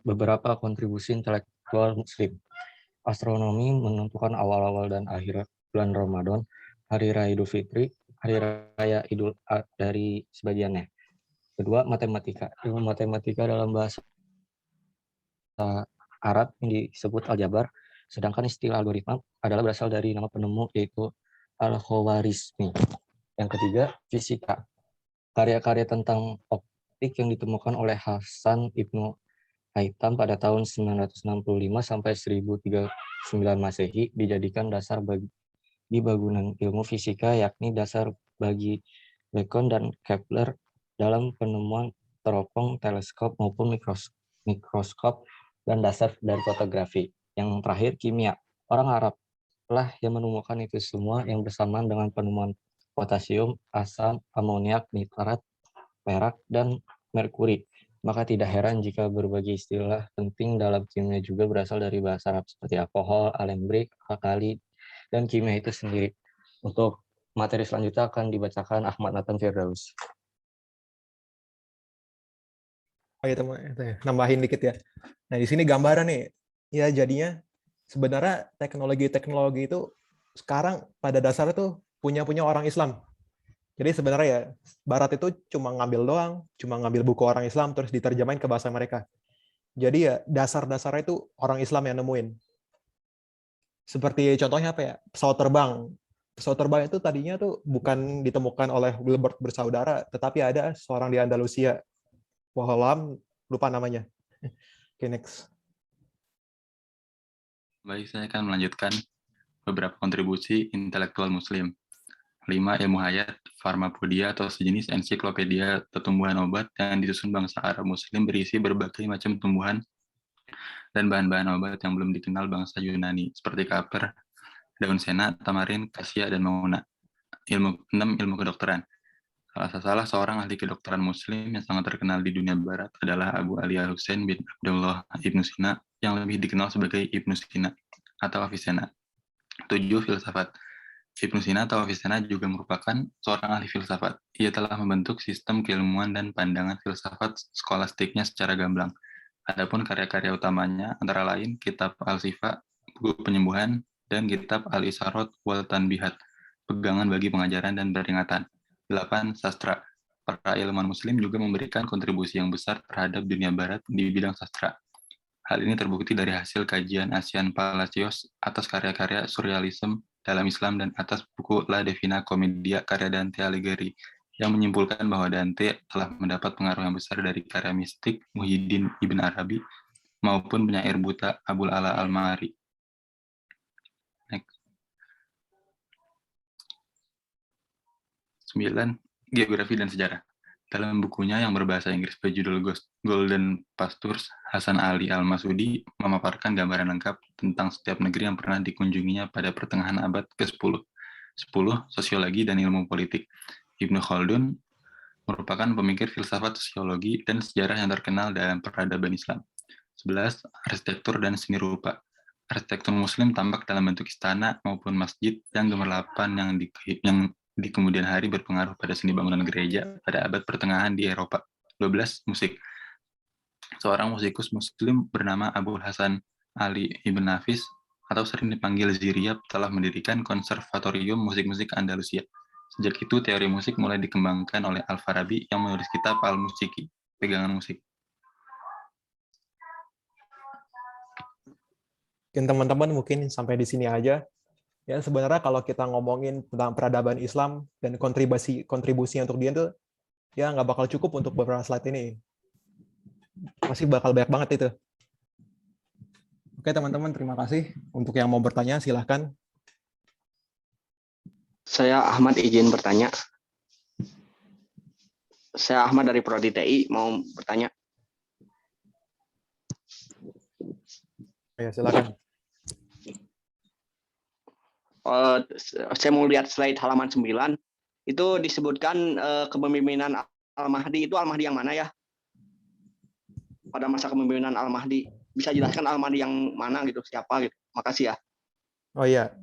Beberapa kontribusi intelektual Muslim. Astronomi menentukan awal-awal dan akhir bulan Ramadan, hari raya Idul Fitri, hari raya Idul Adha dari sebagiannya. Kedua, matematika. Ilmu matematika dalam bahasa Arab yang disebut aljabar, sedangkan istilah algoritma adalah berasal dari nama penemu yaitu Al-Khawarizmi. Yang ketiga, fisika. Karya-karya tentang skolatik yang ditemukan oleh Hasan Ibnu Haytham pada tahun 965 sampai 1039 Masehi dijadikan dasar bagi bangunan ilmu fisika, yakni dasar bagi Bacon dan Kepler dalam penemuan teropong, teleskop maupun mikroskop, dan dasar dari fotografi. Yang terakhir kimia. Orang Arab lah yang menemukan itu semua yang bersamaan dengan penemuan potasium, asam, amoniak, nitrat, perak, dan merkuri. Maka tidak heran jika berbagai istilah penting dalam kimia juga berasal dari bahasa Arab seperti alkohol, alembrik, alkali, dan kimia itu sendiri. Untuk materi selanjutnya akan dibacakan Ahmad Nathan Firdaus. Oh iya, nambahin dikit ya. Nah, di sini gambaran nih. Ya, jadinya sebenarnya teknologi itu sekarang pada dasarnya tuh punya orang Islam. Jadi sebenarnya ya, Barat itu cuma ngambil doang, cuma ngambil buku orang Islam terus diterjemahin ke bahasa mereka. Jadi ya dasar-dasarnya itu orang Islam yang nemuin. Seperti contohnya apa ya? Pesawat terbang. Pesawat terbang itu tadinya tuh bukan ditemukan oleh Wilbur bersaudara, tetapi ada seorang di Andalusia. Wallahualam, lupa namanya. Oke, next. Baik, saya akan melanjutkan beberapa kontribusi intelektual Muslim. 5. Ilmu hayat, farmakodia atau sejenis ensiklopedia tumbuhan obat yang disusun bangsa Arab Muslim berisi berbagai macam tumbuhan dan bahan-bahan obat yang belum dikenal bangsa Yunani, seperti kaper, daun sena, tamarin, kasia, dan mauna. 6. Ilmu kedokteran. Salah seorang ahli kedokteran Muslim yang sangat terkenal di dunia Barat adalah Abu Ali al-Husain bin Abdullah Ibnu Sina, yang lebih dikenal sebagai Ibnu Sina atau Avicenna. 7. Filsafat. Ibnu Sina atau Avicenna juga merupakan seorang ahli filsafat. Ia telah membentuk sistem keilmuan dan pandangan filsafat skolastiknya secara gamblang. Adapun karya-karya utamanya antara lain Kitab Al-Sifa, Buku Penyembuhan, dan Kitab Al-Isharot wal Tanbihat, pegangan bagi pengajaran dan peringatan. 8. Sastra. Para ilmuwan Muslim juga memberikan kontribusi yang besar terhadap dunia Barat di bidang sastra. Hal ini terbukti dari hasil kajian Asian Palacios atas karya-karya surrealism dalam Islam dan atas buku La Divina Commedia karya Dante Alighieri yang menyimpulkan bahwa Dante telah mendapat pengaruh yang besar dari karya mistik Muhyiddin Ibn Arabi maupun penyair buta Abul Ala Al-Ma'ari. 9. Geografi dan sejarah. Dalam bukunya yang berbahasa Inggris berjudul Golden Pastures, Hasan Ali Al-Masudi memaparkan gambaran lengkap tentang setiap negeri yang pernah dikunjunginya pada pertengahan abad ke-10. 10. Sosiologi dan ilmu politik. Ibnu Khaldun merupakan pemikir filsafat sosiologi dan sejarah yang terkenal dalam peradaban Islam. 11. Arsitektur dan seni rupa. Arsitektur Muslim tampak dalam bentuk istana maupun masjid yang gemerlapan yang di kemudian hari berpengaruh pada seni bangunan gereja pada abad pertengahan di Eropa. 12. Musik. Seorang musikus Muslim bernama Abu Hasan Ali Ibn Nafis atau sering dipanggil Ziryab telah mendirikan konservatorium musik-musik Andalusia. Sejak itu teori musik mulai dikembangkan oleh Al-Farabi yang menulis kitab Al-Musiki, pegangan musik. Teman-teman mungkin sampai di sini aja. Ya, sebenarnya kalau kita ngomongin tentang peradaban Islam dan kontribusi untuk dia itu ya nggak bakal cukup untuk beberapa slide ini. Masih bakal banyak banget itu. Oke teman-teman, terima kasih. Untuk yang mau bertanya silahkan. Saya Ahmad izin bertanya. Saya Ahmad dari Prodi TI mau bertanya. Ya, silakan. Saya mau lihat slide halaman 9. Itu disebutkan kepemimpinan Al-Mahdi. Itu Al-Mahdi yang mana ya? Pada masa kepemimpinan Al-Mahdi. Bisa jelaskan Al-Mahdi yang mana gitu, siapa gitu. Makasih ya. Oh iya.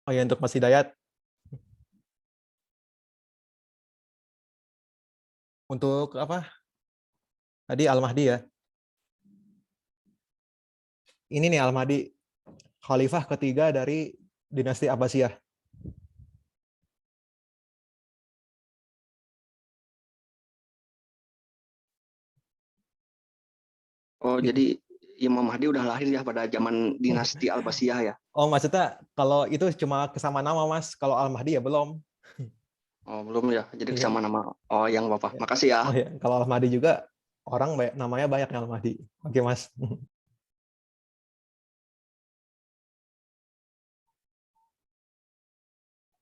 Oh ya, untuk Mas Hidayat. Untuk apa? Tadi Al-Mahdi ya. Ini nih Al-Mahdi, khalifah ketiga dari dinasti Abbasiyah. Oh, jadi Imam Mahdi udah lahir ya pada zaman dinasti Al-Abbasiyah ya? Oh, maksudnya kalau itu cuma kesamaan nama, Mas. Kalau Al-Mahdi ya belum. Oh, belum ya. Jadi Iya. sama nama. Oh, yang Bapak. Makasih ya. Oh ya, kalau Al-Mahdi juga orang namanya banyak yang Al-Mahdi. Oke, Mas.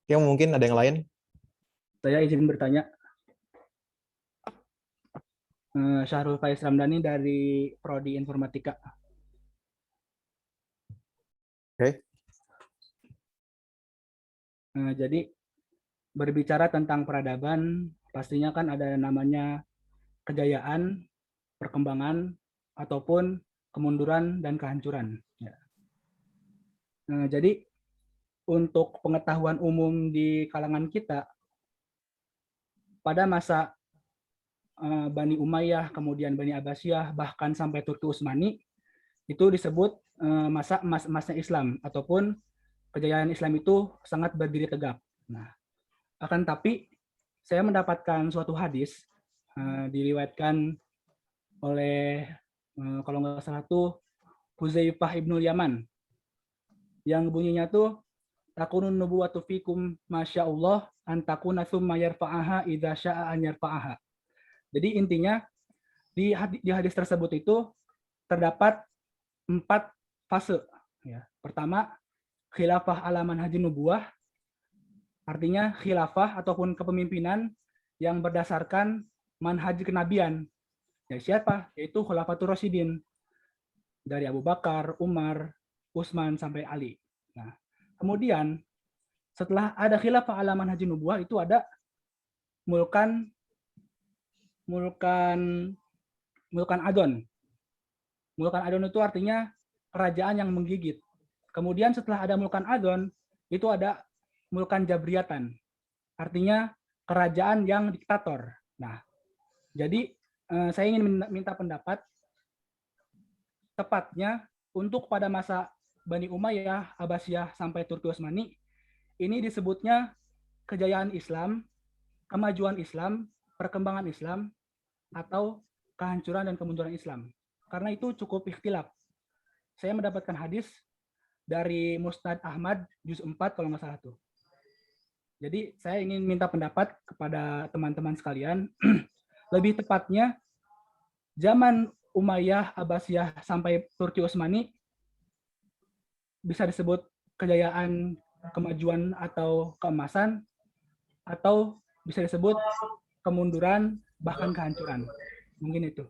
Oke, mungkin ada yang lain. Saya izin bertanya. Syahrul Faiz Ramdhani dari Prodi Informatika. Oke. Jadi berbicara tentang peradaban, pastinya kan ada namanya kejayaan, perkembangan, ataupun kemunduran dan kehancuran. Ya. Jadi untuk pengetahuan umum di kalangan kita, pada masa Bani Umayyah, kemudian Bani Abbasiyah, bahkan sampai Turki Utsmani, itu disebut masa emasnya Islam, ataupun kejayaan Islam itu sangat berdiri tegak. Nah, akan tapi saya mendapatkan suatu hadis diriwayatkan oleh kalau nggak salah tuh Huzaifah ibnul Yaman, yang bunyinya tuh takunun nubuwatu fikum masya Allah antakuna summa yarfa'aha idza sya'a an yarfa'aha. Jadi intinya di hadis tersebut itu terdapat 4 fase. Ya. Pertama, khilafah ala manhajin nubuwah, artinya khilafah ataupun kepemimpinan yang berdasarkan manhaj kenabian. Ya, siapa? Yaitu Khulafatur Rasyidin. Dari Abu Bakar, Umar, Utsman sampai Ali. Nah, kemudian setelah ada khilafah ala manhajin nubuwah itu ada mulkan adon. Mulkan adon itu artinya kerajaan yang menggigit. Kemudian setelah ada mulkan adon, itu ada mulkan jabriyatan. Artinya kerajaan yang diktator. Nah, jadi saya ingin minta pendapat tepatnya untuk pada masa Bani Umayyah, Abbasiyah sampai Turki Utsmani, ini disebutnya kejayaan Islam, kemajuan Islam, perkembangan Islam, atau kehancuran dan kemunduran Islam. Karena itu cukup ikhtilaf. Saya mendapatkan hadis dari Musnad Ahmad juz 4 kalau nggak salah tuh. Jadi saya ingin minta pendapat kepada teman-teman sekalian, lebih tepatnya zaman Umayyah, Abbasiyah sampai Turki Utsmani bisa disebut kejayaan, kemajuan atau keemasan, atau bisa disebut kemunduran bahkan kehancuran. Mungkin itu.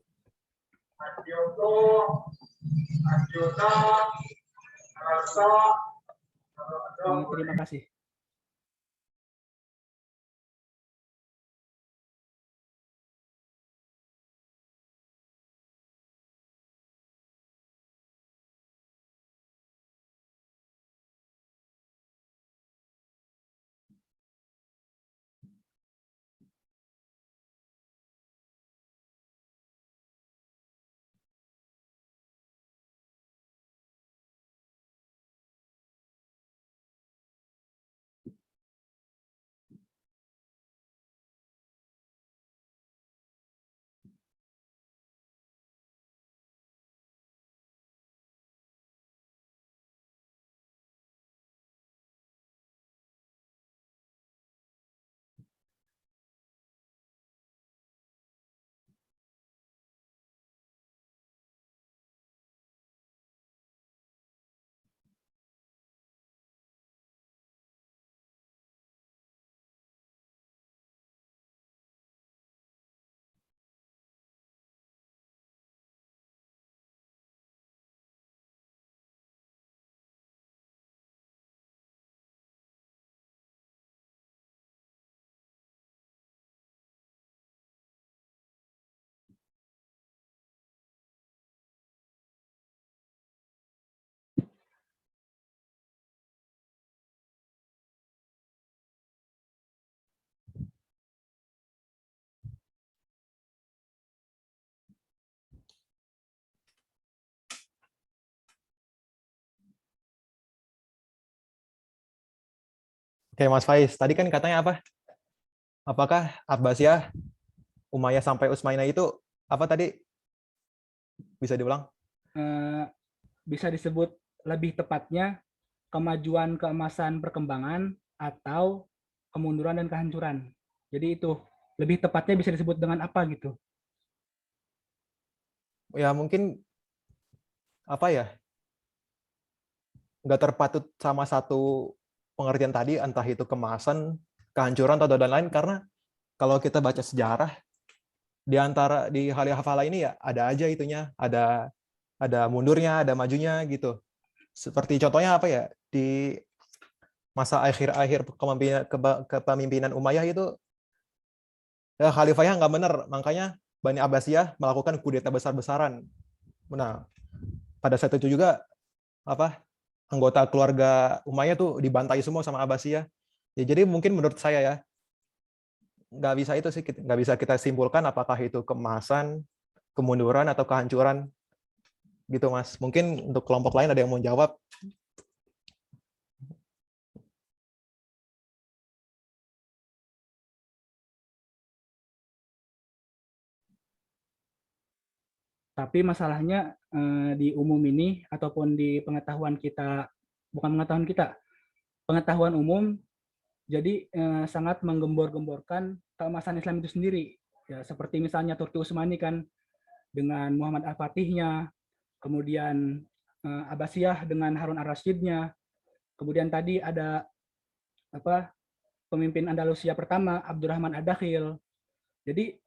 Terima kasih. Kayak Mas Faiz, tadi kan katanya apa? Apakah Abbasiyah, Umayyah sampai Utsmaniyah itu apa tadi? Bisa diulang? Bisa disebut lebih tepatnya kemajuan keemasan perkembangan atau kemunduran dan kehancuran. Jadi itu lebih tepatnya bisa disebut dengan apa gitu? Ya mungkin apa ya? Nggak terpatut sama satu pengertian tadi, entah itu kemasan, kehancuran atau dan lain, karena kalau kita baca sejarah di antara di hal ini ya ada aja itunya, ada mundurnya, ada majunya gitu. Seperti contohnya apa ya, di masa akhir-akhir kepemimpinan Umayyah itu ya khalifahnya nggak benar, makanya Bani Abbasiyah melakukan kudeta besar-besaran. Nah, pada saat itu juga apa anggota keluarga Umayyah tuh dibantai semua sama Abbasiyah. Ya, jadi mungkin menurut saya ya nggak bisa itu sih, nggak bisa kita simpulkan apakah itu kemasan, kemunduran atau kehancuran gitu Mas. Mungkin untuk kelompok lain ada yang mau jawab. Tapi masalahnya di umum ini ataupun di pengetahuan kita, bukan pengetahuan kita, pengetahuan umum, jadi sangat menggembor-gemborkan keemasan Islam itu sendiri. Ya, seperti misalnya Turki Utsmani kan dengan Muhammad Al-Fatihnya, kemudian Abbasiyah dengan Harun Ar-Rasyidnya, kemudian tadi ada apa pemimpin Andalusia pertama Abdurrahman Ad-Dakhil. Jadi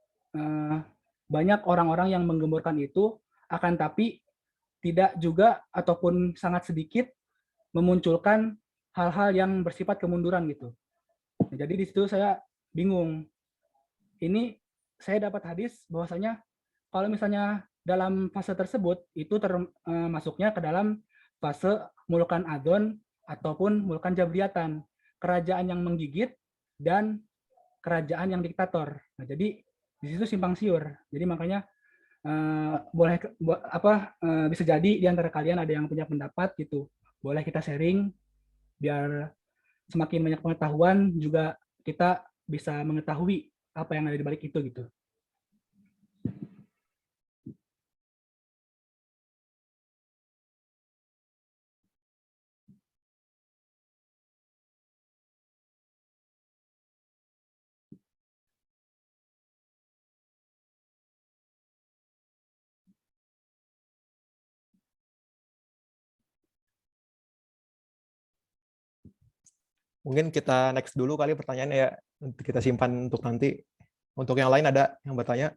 banyak orang-orang yang menggemborkan itu, akan tapi tidak juga ataupun sangat sedikit memunculkan hal-hal yang bersifat kemunduran gitu. Jadi di situ saya bingung. Ini saya dapat hadis bahwasanya kalau misalnya dalam fase tersebut itu termasuknya ke dalam fase mulukan adon ataupun mulukan jabriyatan, kerajaan yang menggigit dan kerajaan yang diktator. Nah, jadi di situ simpang siur. Jadi makanya bisa jadi di antara kalian ada yang punya pendapat gitu. Boleh kita sharing biar semakin banyak pengetahuan juga kita bisa mengetahui apa yang ada di balik itu gitu. Mungkin kita next dulu kali pertanyaannya ya, kita simpan untuk nanti. Untuk yang lain ada yang bertanya?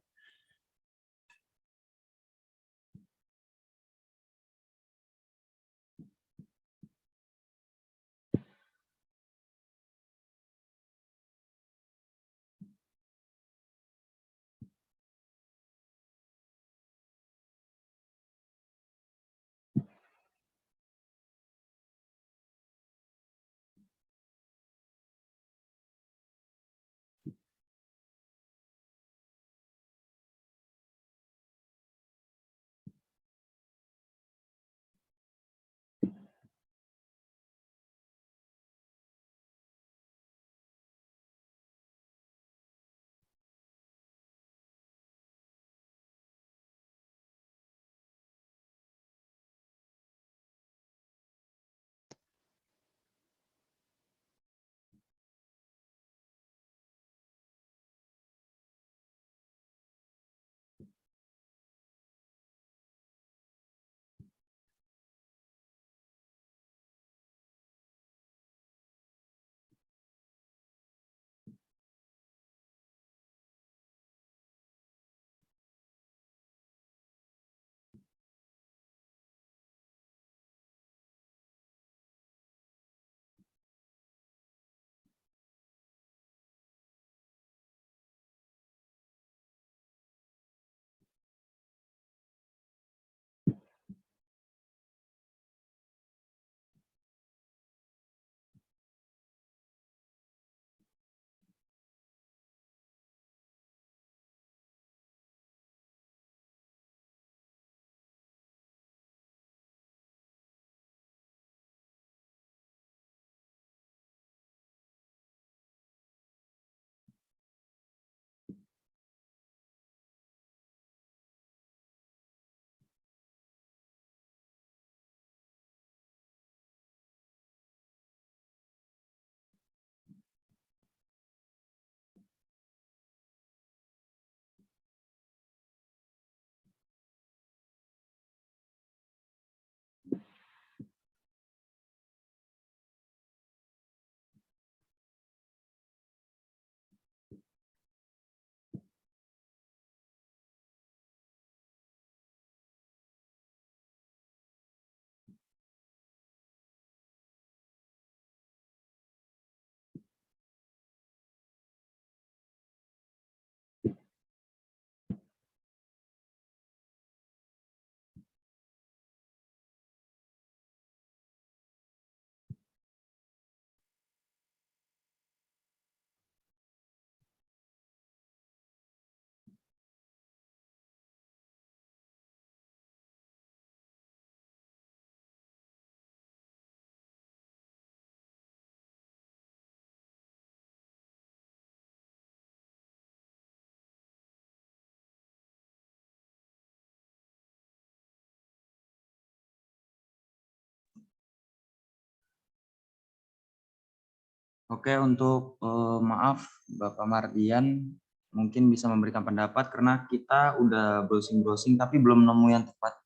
Oke, untuk maaf Bapak Mardian mungkin bisa memberikan pendapat karena kita udah browsing-browsing tapi belum nemu yang tepat.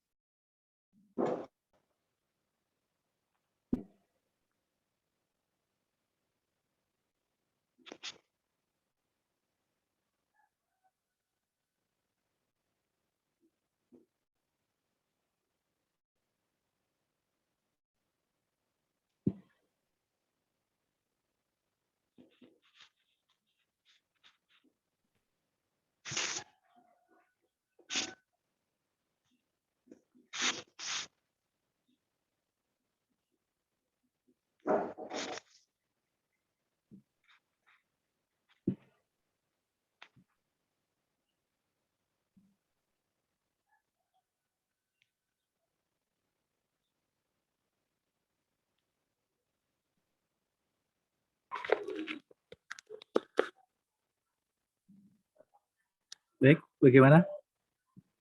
Baik, bagaimana?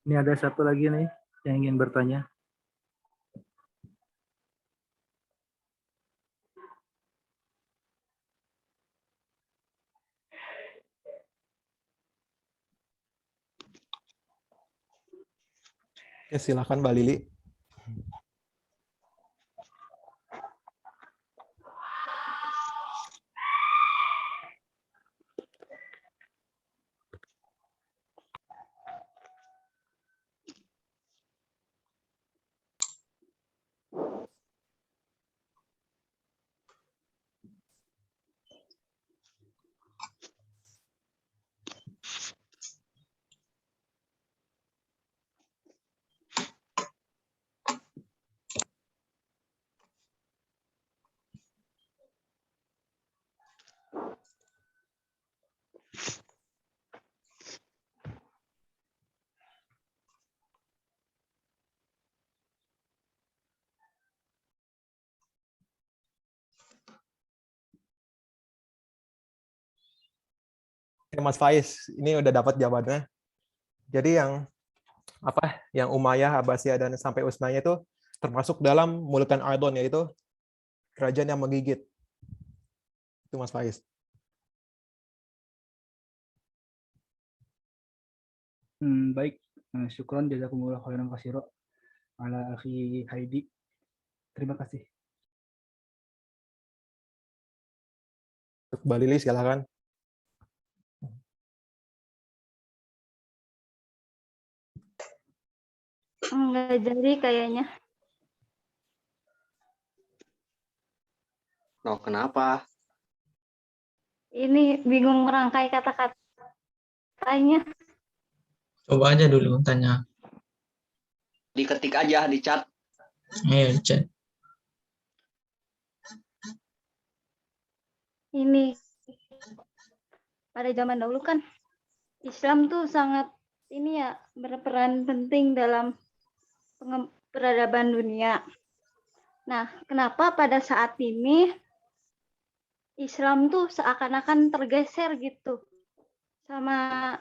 Ini ada satu lagi nih yang ingin bertanya. Ya, silakan Mbak Lili. Mas Faiz, ini udah dapat jawabannya. Jadi yang apa? Yang Umayyah, Abbasiyah dan sampai Utsmaniyah itu termasuk dalam Mulkan Ardon, yaitu kerajaan yang menggigit. Itu Mas Faiz. Baik, syukron jazakumullah khairan katsira ala akhi Haidi. Terima kasih. Mbak Lili, silakan. Enggak jadi kayaknya. No, kenapa? Ini bingung merangkai kata-katanya. Coba aja dulu tanya. Diketik aja di chat. Ayo di chat. Ini pada zaman dahulu kan Islam tuh sangat ini ya berperan penting dalam peradaban dunia. Nah, kenapa pada saat ini Islam tuh seakan-akan tergeser gitu sama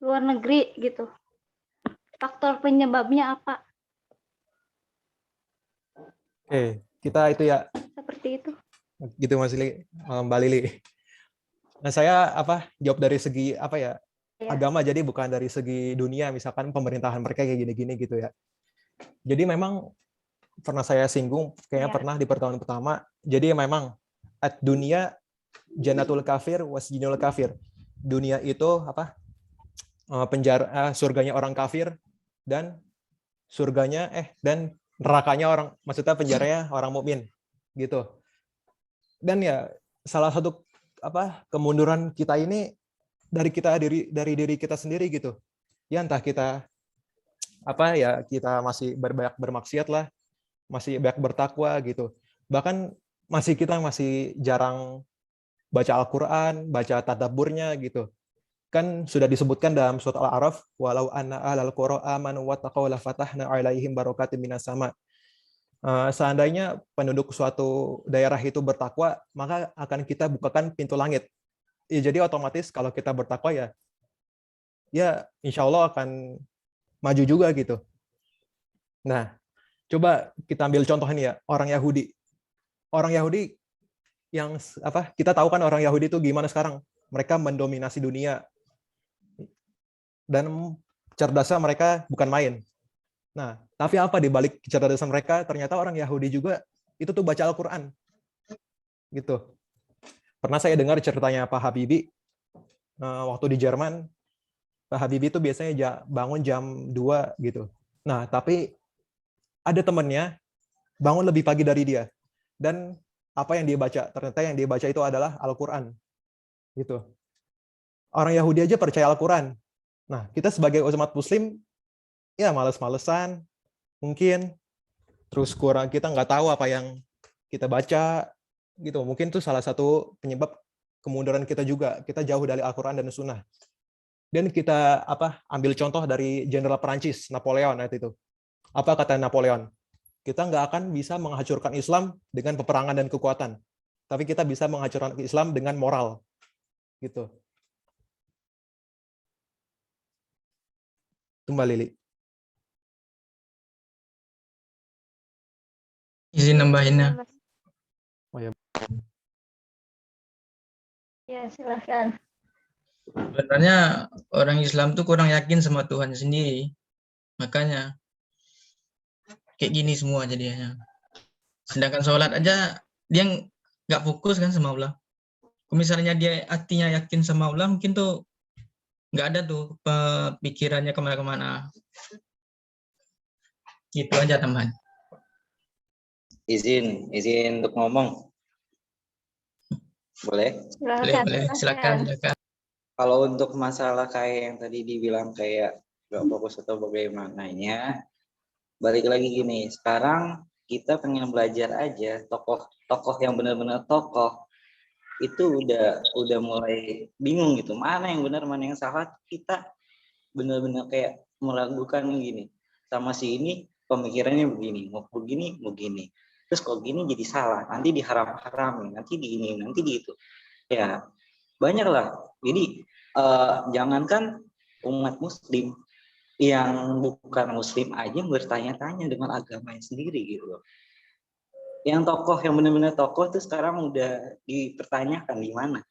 luar negeri gitu? Faktor penyebabnya apa? Oke, kita itu ya. Seperti itu. Gitu Mas Lili, Mbak Lili. Nah, saya jawab dari segi agama, jadi bukan dari segi dunia, misalkan pemerintahan mereka kayak gini-gini gitu ya. Jadi memang pernah saya singgung, kayaknya pernah di pertemuan pertama. Jadi memang dunia jannatul kafir wasjinul kafir. Dunia itu penjara, surganya orang kafir dan surganya dan nerakanya orang, maksudnya penjaranya orang mukmin gitu. Dan ya salah satu kemunduran kita ini dari diri kita sendiri gitu. Ya entah kita kita masih banyak bermaksiat lah, masih banyak bertakwa gitu. Bahkan kita masih jarang baca Al-Qur'an, baca tadabburnya gitu. Kan sudah disebutkan dalam surat Al-A'raf, walau anna ahlal qura amanu wattaqaw lafatahna 'alaihim barakatim minas sama. Seandainya penduduk suatu daerah itu bertakwa, maka akan kita bukakan pintu langit. Ya, jadi otomatis kalau kita bertakwa ya insya Allah akan maju juga gitu. Nah, coba kita ambil contoh ini ya, orang Yahudi. Orang Yahudi kita tahu kan orang Yahudi itu gimana sekarang, mereka mendominasi dunia dan cerdasnya mereka bukan main. Nah, tapi apa di balik kecerdasan mereka? Ternyata orang Yahudi juga itu tuh baca Al-Quran, gitu. Pernah saya dengar ceritanya Pak Habibie waktu di Jerman. Pak Habibie itu biasanya bangun jam 2 gitu. Nah, tapi ada temannya bangun lebih pagi dari dia. Dan apa yang dia baca? Ternyata yang dia baca itu adalah Al-Quran. Gitu. Orang Yahudi aja percaya Al-Quran. Nah, kita sebagai umat Muslim, ya males-malesan, mungkin. Terus kita nggak tahu apa yang kita baca, gitu. Mungkin itu salah satu penyebab kemunduran kita juga. Kita jauh dari Al-Quran dan Sunnah. Dan kita ambil contoh dari Jenderal Perancis, Napoleon itu. Apa kata Napoleon? Kita nggak akan bisa menghancurkan Islam dengan peperangan dan kekuatan, tapi kita bisa menghancurkan Islam dengan moral, gitu. Itu Mbak Lili. Izin nambahinnya. Oh ya. Ya, silakan. Sebenarnya orang Islam tuh kurang yakin sama Tuhan sendiri, makanya kayak gini semua jadinya. Sedangkan sholat aja dia nggak fokus kan sama Allah. Kalau misalnya dia hatinya yakin sama Allah, mungkin tuh nggak ada tuh pikirannya kemana-kemana. Gitu aja teman. Izin untuk ngomong. Boleh? Boleh. Silakan. Kalau untuk masalah kayak yang tadi dibilang kayak nggak fokus atau bagaimananya, balik lagi gini, sekarang kita pengen belajar aja tokoh yang benar-benar tokoh itu udah mulai bingung gitu, mana yang benar mana yang salah. Kita benar-benar kayak meragukan gini, sama si ini pemikirannya begini, mau begini, terus kok gini jadi salah, nanti diharam-haramin, nanti di ini, nanti di itu, ya banyak lah. Jadi jangankan umat Muslim, yang bukan Muslim aja bertanya-tanya dengan agamanya sendiri gitu loh. Yang tokoh yang benar-benar tokoh tuh sekarang udah dipertanyakan di mana.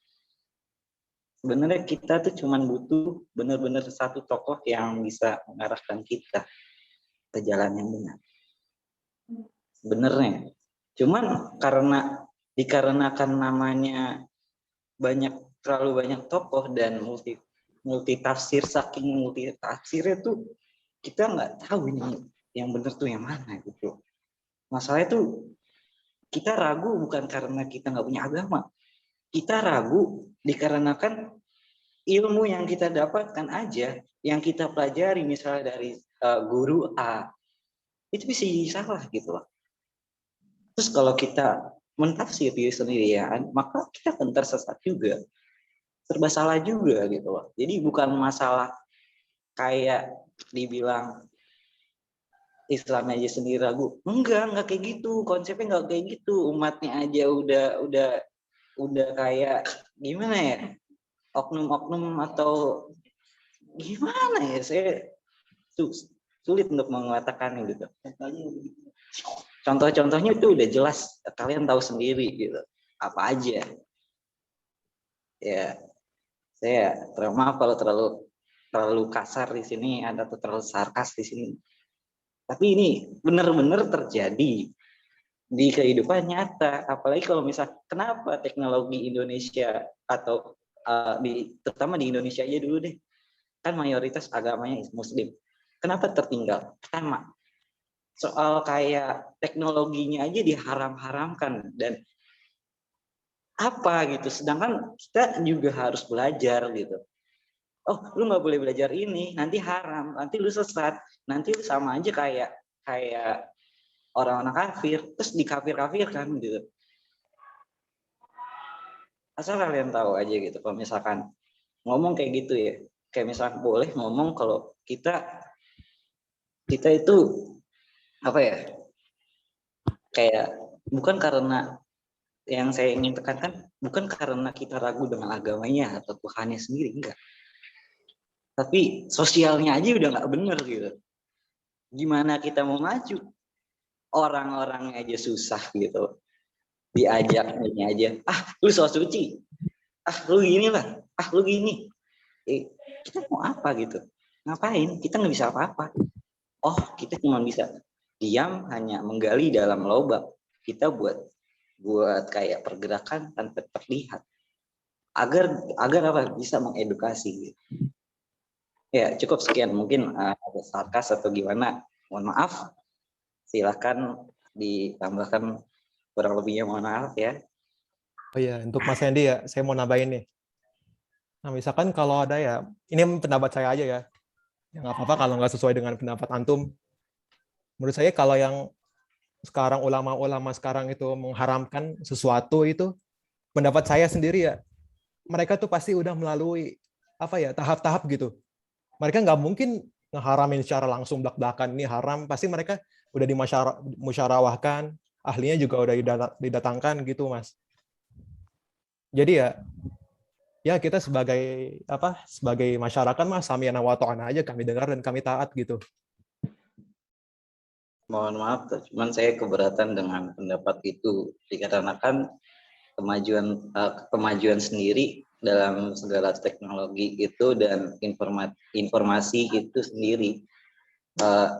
Sebenarnya kita tuh cuman butuh benar-benar satu tokoh yang bisa mengarahkan kita ke jalan yang benar. Sebenarnya, cuman dikarenakan namanya terlalu banyak tokoh dan multi tafsir, saking multi tafsirnya tuh kita nggak tahu ini yang benar tuh yang mana gitu. Masalahnya tuh kita ragu bukan karena kita nggak punya agama, kita ragu dikarenakan ilmu yang kita dapatkan aja, yang kita pelajari misalnya dari guru A, itu bisa jadi salah gitu loh. Terus kalau kita mentafsir diri sendirian, maka kita akan tersesat juga, serba salah juga gitu loh. Jadi bukan masalah kayak dibilang Islam aja sendiri ragu, enggak kayak gitu, konsepnya enggak kayak gitu. Umatnya aja udah kayak gimana ya, oknum-oknum atau gimana ya, saya sulit untuk mengatakan gitu. Contoh-contohnya itu udah jelas, kalian tahu sendiri gitu, apa aja. Ya, saya maaf kalau terlalu kasar di sini, atau terlalu sarkas di sini. Tapi ini benar-benar terjadi di kehidupan nyata. Apalagi kalau misal kenapa teknologi Indonesia atau terutama di Indonesia aja dulu deh, kan mayoritas agamanya Muslim. Kenapa tertinggal? Pertama, soal kayak teknologinya aja diharam-haramkan dan apa gitu. Sedangkan kita juga harus belajar gitu. Oh, lu nggak boleh belajar ini, nanti haram, nanti lu sesat, nanti lu sama aja kayak orang-orang kafir, terus dikafir-kafirkan gitu. Asal kalian tahu aja gitu, kalau misalkan ngomong kayak gitu ya, kayak misalkan boleh ngomong kalau kita itu apa ya, kayak bukan karena yang saya ingin tekankan, bukan karena kita ragu dengan agamanya atau Tuhannya sendiri, enggak. Tapi sosialnya aja udah nggak bener gitu. Gimana kita mau maju? Orang-orangnya aja susah gitu. diajak ini aja, lu so suci, lu gini lah, lu gini. Kita mau apa gitu? Ngapain? Kita nggak bisa apa-apa. Oh, kita cuma bisa diam, hanya menggali dalam lubang. Kita buat kayak pergerakan tanpa terlihat. Agar apa? Bisa mengedukasi. Gitu. Ya, cukup sekian. Mungkin ada sarkas atau gimana. Mohon maaf. Silakan ditambahkan kurang lebihnya, mohon maaf ya. Oh iya, untuk Mas Hendy ya, saya mau nambahin nih. Nah, misalkan kalau ada ya, ini pendapat saya aja ya. Ya nggak apa-apa kalau nggak sesuai dengan pendapat antum. Menurut saya kalau yang sekarang ulama-ulama sekarang itu mengharamkan sesuatu itu, pendapat saya sendiri ya, mereka tuh pasti udah melalui apa ya tahap-tahap gitu. Mereka nggak mungkin ngeharamin secara langsung belak-belakan ini haram. Pasti mereka udah dimusyarawahkan, ahlinya juga udah didatangkan gitu, Mas. Jadi ya kita sebagai masyarakat mah sami'na wa ta'ana aja, kami dengar dan kami taat gitu. Mohon maaf, cuman saya keberatan dengan pendapat itu dikarenakan kemajuan sendiri dalam segala teknologi itu dan informasi itu sendiri.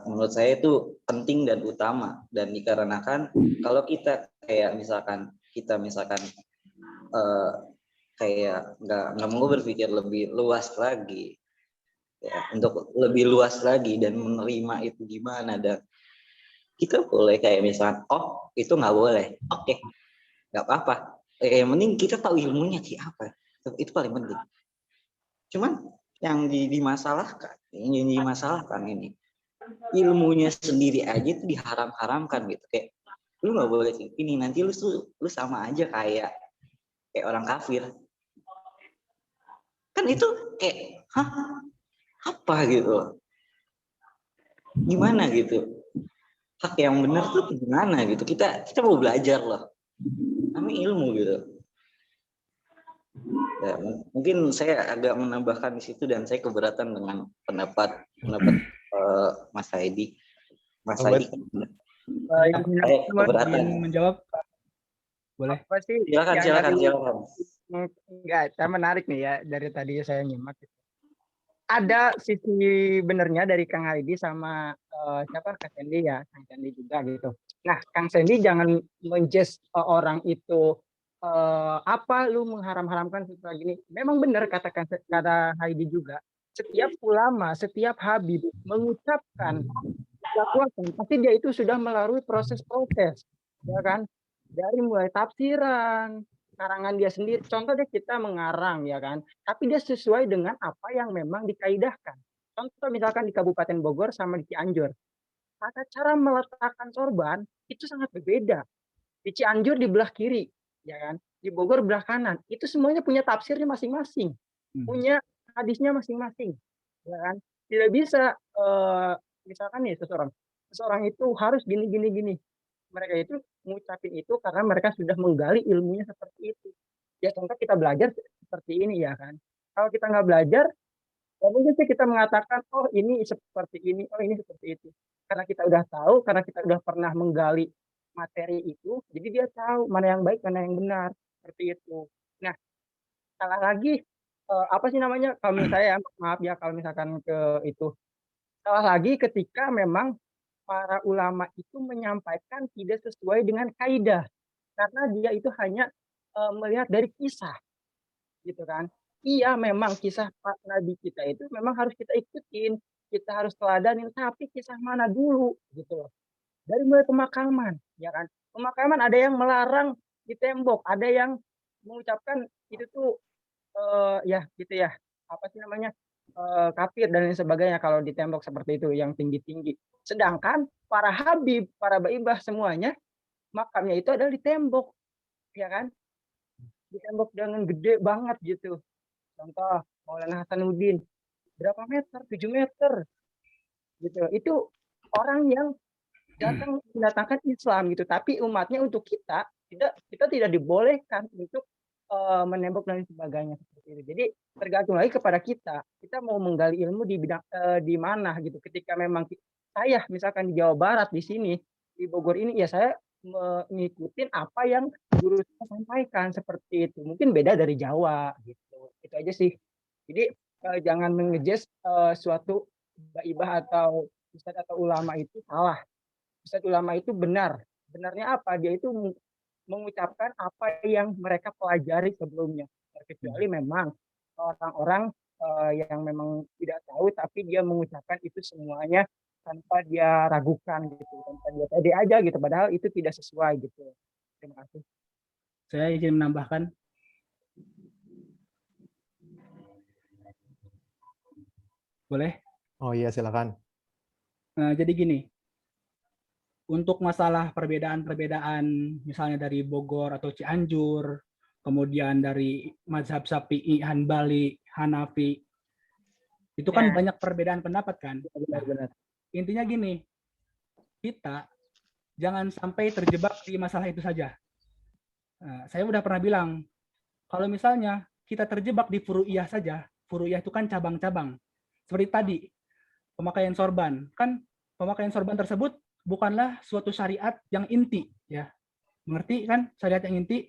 Menurut saya itu penting dan utama, dan dikarenakan kalau kita kayak misalkan kayak nggak mau berpikir lebih luas lagi ya, untuk lebih luas lagi dan menerima itu gimana, dan kita boleh kayak misalkan itu nggak boleh, oke, nggak apa-apa, yang penting kita tahu ilmunya kayak apa, itu paling penting. Cuman yang dimasalahkan ini ilmunya sendiri aja itu diharam-haramkan gitu, kayak lu nggak boleh ini, nanti lu sama aja kayak orang kafir. Kan itu kayak apa gitu, gimana gitu, hak yang benar tuh gimana gitu, kita mau belajar loh, kami ilmu gitu ya. Mungkin saya agak menambahkan di situ, dan saya keberatan dengan pendapat Mas Haidi. Mas Haidi saya keberatan menjawab, boleh? Apa sih? Silakan. Enggak, saya menarik nih ya, dari tadi saya nyimak. Ada sisi benernya dari Kang Haidi sama Kang Sandy ya, Kang Sandy juga gitu. Nah, Kang Sandy jangan menjudge orang itu apa lu mengharam-haramkan sesuatu gini. Memang benar kata Haidi juga. Setiap ulama, setiap habib mengucapkan dakwahkan, pasti dia itu sudah melalui proses, ya kan? Dari mulai tafsiran, karangan dia sendiri. Contoh deh, kita mengarang ya kan, tapi dia sesuai dengan apa yang memang dikaidahkan. Contoh misalkan di Kabupaten Bogor sama di Cianjur, tata cara meletakkan sorban itu sangat berbeda. Di Cianjur di belah kiri, ya kan, di Bogor belah kanan. Itu semuanya punya tafsirnya masing-masing, punya hadisnya masing-masing, ya kan. Tidak bisa misalkan nih seseorang itu harus gini. Mereka itu mengucapin itu karena mereka sudah menggali ilmunya seperti itu. Ya contoh kita belajar seperti ini ya kan. Kalau kita nggak belajar, ya mungkin sih kita mengatakan, ini seperti ini, ini seperti itu. Karena kita udah tahu, karena kita udah pernah menggali materi itu, jadi dia tahu mana yang baik, mana yang benar. Seperti itu. Nah, salah lagi, apa sih namanya, kalau saya, maaf ya kalau misalkan ke itu. Salah lagi ketika memang para ulama itu menyampaikan tidak sesuai dengan kaidah, karena dia itu hanya melihat dari kisah, gitu kan. Iya, memang kisah Pak Nabi kita itu memang harus kita ikutin, kita harus teladanin, tapi kisah mana dulu, gitu loh. Dari mulai pemakaman, ya kan. Pemakaman ada yang melarang di tembok, ada yang mengucapkan itu tuh ya gitu ya, apa sih namanya, kafir dan lain sebagainya kalau di tembok seperti itu yang tinggi-tinggi. Sedangkan para habib, para baibah semuanya makamnya itu adalah di tembok, ya kan? Di tembok dengan gede banget gitu. Contoh Maulana Hasanuddin, berapa meter? 7 meter. Gitu. Itu orang yang datang mendatangkan Islam gitu, tapi umatnya untuk kita tidak dibolehkan untuk menembok dan sebagainya seperti itu. Jadi tergantung lagi kepada kita mau menggali ilmu di bidang di mana gitu. Ketika memang saya misalkan di Jawa Barat di sini di Bogor ini, ya saya mengikuti apa yang guru saya sampaikan seperti itu. Mungkin beda dari Jawa gitu. Itu aja sih. Jadi jangan mengejudge suatu baibah atau ustadz atau ulama itu salah. Ustadz ulama itu benar. Benarnya apa? Dia itu mengucapkan apa yang mereka pelajari sebelumnya. Kecuali memang orang-orang yang memang tidak tahu tapi dia mengucapkan itu semuanya tanpa dia ragukan gitu, tanpa dia pede aja gitu, padahal itu tidak sesuai gitu. Terima kasih. Saya izin menambahkan. Boleh? Oh iya, silakan. Nah, jadi gini, untuk masalah perbedaan-perbedaan misalnya dari Bogor atau Cianjur, kemudian dari mazhab Syafi'i, Hanbali, Hanafi, itu kan banyak perbedaan pendapat kan? Benar-benar. Intinya gini, kita jangan sampai terjebak di masalah itu saja. Saya udah pernah bilang, kalau misalnya kita terjebak di furu'iyah saja, furu'iyah itu kan cabang-cabang. Seperti tadi, pemakaian sorban. Kan pemakaian sorban tersebut bukanlah suatu syariat yang inti. Ya, mengerti kan syariat yang inti?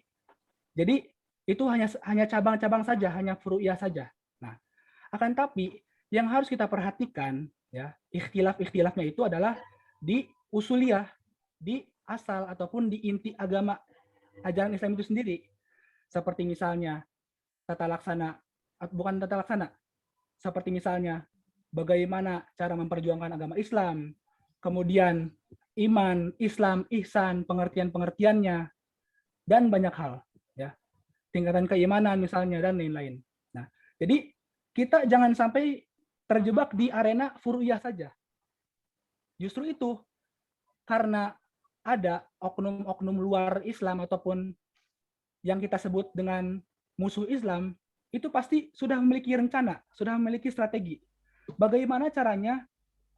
Jadi itu hanya cabang-cabang saja, hanya furu'iyah saja. Nah, akan tapi yang harus kita perhatikan, ya, ikhtilaf-ikhtilafnya itu adalah di usuliyah, di asal ataupun di inti agama ajaran Islam itu sendiri. Seperti misalnya tata laksana, bukan tata laksana, seperti misalnya bagaimana cara memperjuangkan agama Islam, kemudian iman, Islam, ihsan, pengertian-pengertiannya, dan banyak hal, ya, tingkatan keimanan misalnya dan lain-lain. Nah, jadi kita jangan sampai terjebak di arena furu'iyah saja. Justru itu karena ada oknum-oknum luar Islam ataupun yang kita sebut dengan musuh Islam, itu pasti sudah memiliki rencana, sudah memiliki strategi. Bagaimana caranya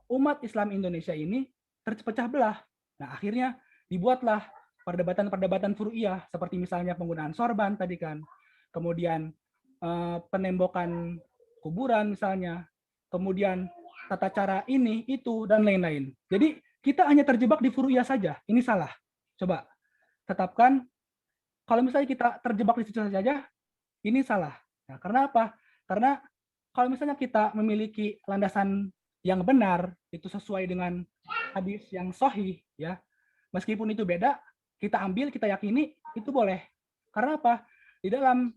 umat Islam Indonesia ini terpecah belah. Nah, akhirnya dibuatlah perdebatan-perdebatan furu'iyah, seperti misalnya penggunaan sorban tadi kan, kemudian penembokan kuburan misalnya, kemudian tata cara ini, itu, dan lain-lain. Jadi kita hanya terjebak di furu'iyah saja. Ini salah. Coba tetapkan, kalau misalnya kita terjebak di situ saja, ini salah. Nah, karena apa? Karena kalau misalnya kita memiliki landasan yang benar, itu sesuai dengan hadis yang sahih, ya, meskipun itu beda, kita ambil, kita yakini, itu boleh. Karena apa? Di dalam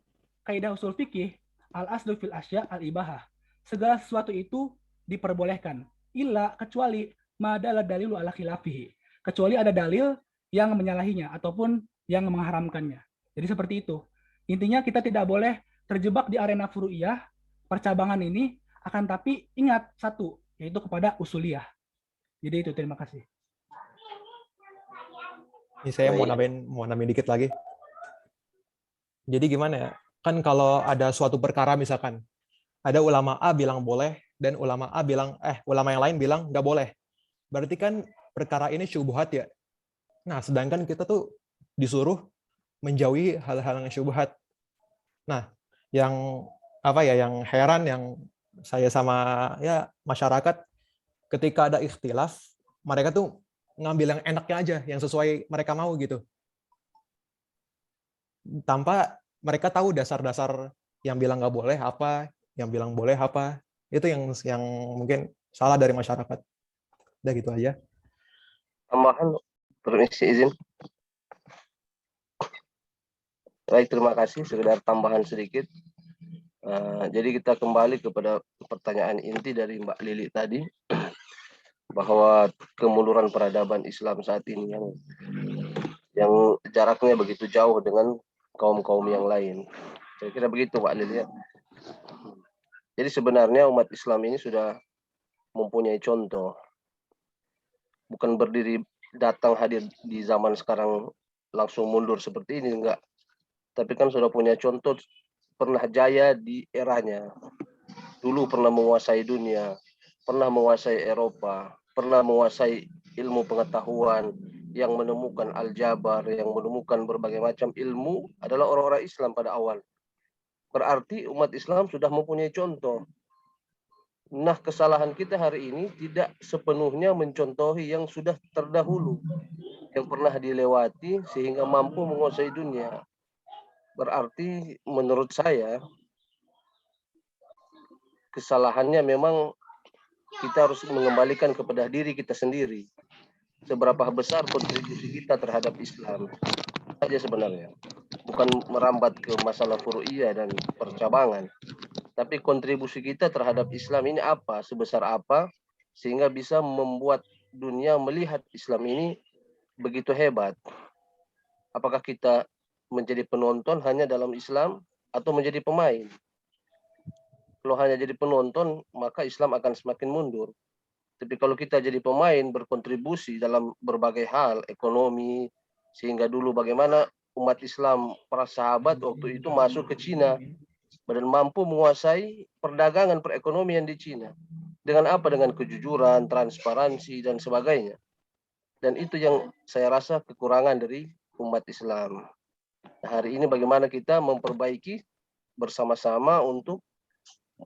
kaidah usul fikih, al-aslu fil asya al-ibahah. Segala sesuatu itu diperbolehkan. Illa, kecuali madala dalilu ala khilafihi. Kecuali ada dalil yang menyalahinya ataupun yang mengharamkannya. Jadi seperti itu. Intinya kita tidak boleh terjebak di arena furu'iyah, percabangan ini, akan tapi ingat satu, yaitu kepada usuliyah. Jadi itu, terima kasih. Ini saya mau nambahin dikit lagi. Jadi gimana ya? Kan kalau ada suatu perkara misalkan, ada ulama A bilang boleh, dan ulama A bilang, ulama yang lain bilang nggak boleh. Berarti kan perkara ini syubhat ya. Nah, sedangkan kita tuh disuruh menjauhi hal-hal yang syubhat. Nah, yang yang heran, yang saya sama ya masyarakat, ketika ada ikhtilaf, mereka tuh ngambil yang enaknya aja, yang sesuai mereka mau gitu. Tanpa mereka tahu dasar-dasar yang bilang nggak boleh apa, yang bilang boleh apa. Itu yang mungkin salah dari masyarakat. Udah gitu aja. Tambahan, permisi izin. Baik, terima kasih. Sekedar tambahan sedikit. Jadi kita kembali kepada pertanyaan inti dari Mbak Lili tadi, bahwa kemunduran peradaban Islam saat ini yang jaraknya begitu jauh dengan kaum-kaum yang lain. Saya kira begitu, Mbak Lili. Jadi sebenarnya umat Islam ini sudah mempunyai contoh. Bukan berdiri datang hadir di zaman sekarang langsung mundur seperti ini, enggak. Tapi kan sudah punya contoh, pernah jaya di eranya. Dulu pernah menguasai dunia, pernah menguasai Eropa, pernah menguasai ilmu pengetahuan, yang menemukan aljabar, yang menemukan berbagai macam ilmu adalah orang-orang Islam pada awal. Berarti umat Islam sudah mempunyai contoh. Nah, kesalahan kita hari ini tidak sepenuhnya mencontohi yang sudah terdahulu, yang pernah dilewati sehingga mampu menguasai dunia. Berarti menurut saya, kesalahannya memang kita harus mengembalikan kepada diri kita sendiri. Seberapa besar kontribusi kita terhadap Islam. Saja sebenarnya. Bukan merambat ke masalah furu'iyah dan percabangan. Tapi kontribusi kita terhadap Islam ini apa, sebesar apa, sehingga bisa membuat dunia melihat Islam ini begitu hebat. Apakah kita menjadi penonton hanya dalam Islam atau menjadi pemain? Kalau hanya jadi penonton, maka Islam akan semakin mundur. Tapi kalau kita jadi pemain, berkontribusi dalam berbagai hal, ekonomi, sehingga dulu bagaimana umat Islam, para sahabat waktu itu masuk ke Cina, dan mampu menguasai perdagangan perekonomian di Cina. Dengan apa? Dengan kejujuran, transparansi, dan sebagainya. Dan itu yang saya rasa kekurangan dari umat Islam. Nah, hari ini bagaimana kita memperbaiki bersama-sama untuk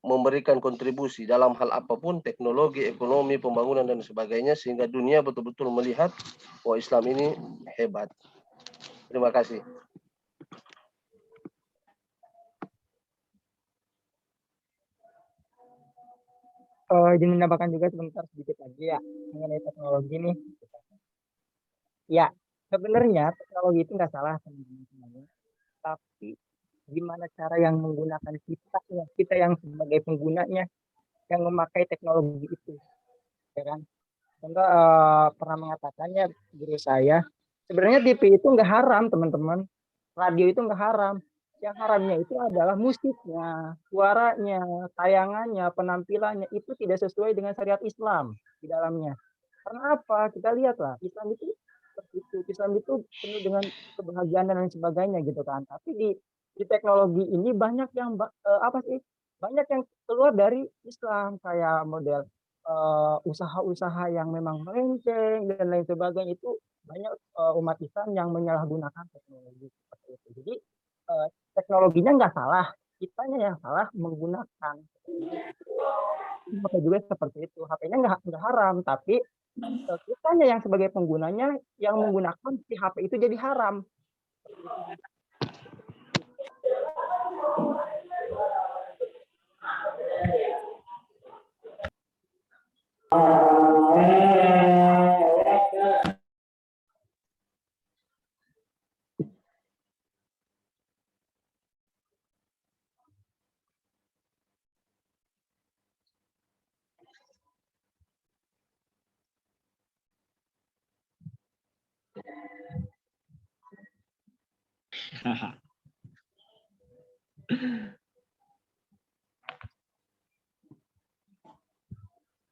memberikan kontribusi dalam hal apapun, teknologi, ekonomi, pembangunan, dan sebagainya, sehingga dunia betul-betul melihat bahwa Islam ini hebat. Terima kasih. Izin menambahkan juga sebentar sedikit lagi ya mengenai teknologi nih. Ya, sebenarnya teknologi itu nggak salah teman-teman. Tapi gimana cara yang menggunakan kita yang sebagai penggunanya yang memakai teknologi itu, ya kan? Contoh pernah mengatakannya guru saya, sebenarnya TV itu nggak haram teman-teman, radio itu nggak haram. Yang haramnya itu adalah musiknya, suaranya, tayangannya, penampilannya itu tidak sesuai dengan syariat Islam di dalamnya. Karena apa? Kita lihatlah, Islam itu seperti itu. Islam itu penuh dengan kebahagiaan dan lain sebagainya gitu kan. Tapi di teknologi ini banyak yang banyak yang keluar dari Islam kayak model usaha-usaha yang memang melenceng dan lain sebagainya, itu banyak umat Islam yang menyalahgunakan teknologi seperti itu. Jadi teknologinya nggak salah, kitanya yang salah menggunakan. HP juga seperti itu, HP-nya nggak haram, tapi kitanya yang sebagai penggunanya yang menggunakan si HP itu jadi haram.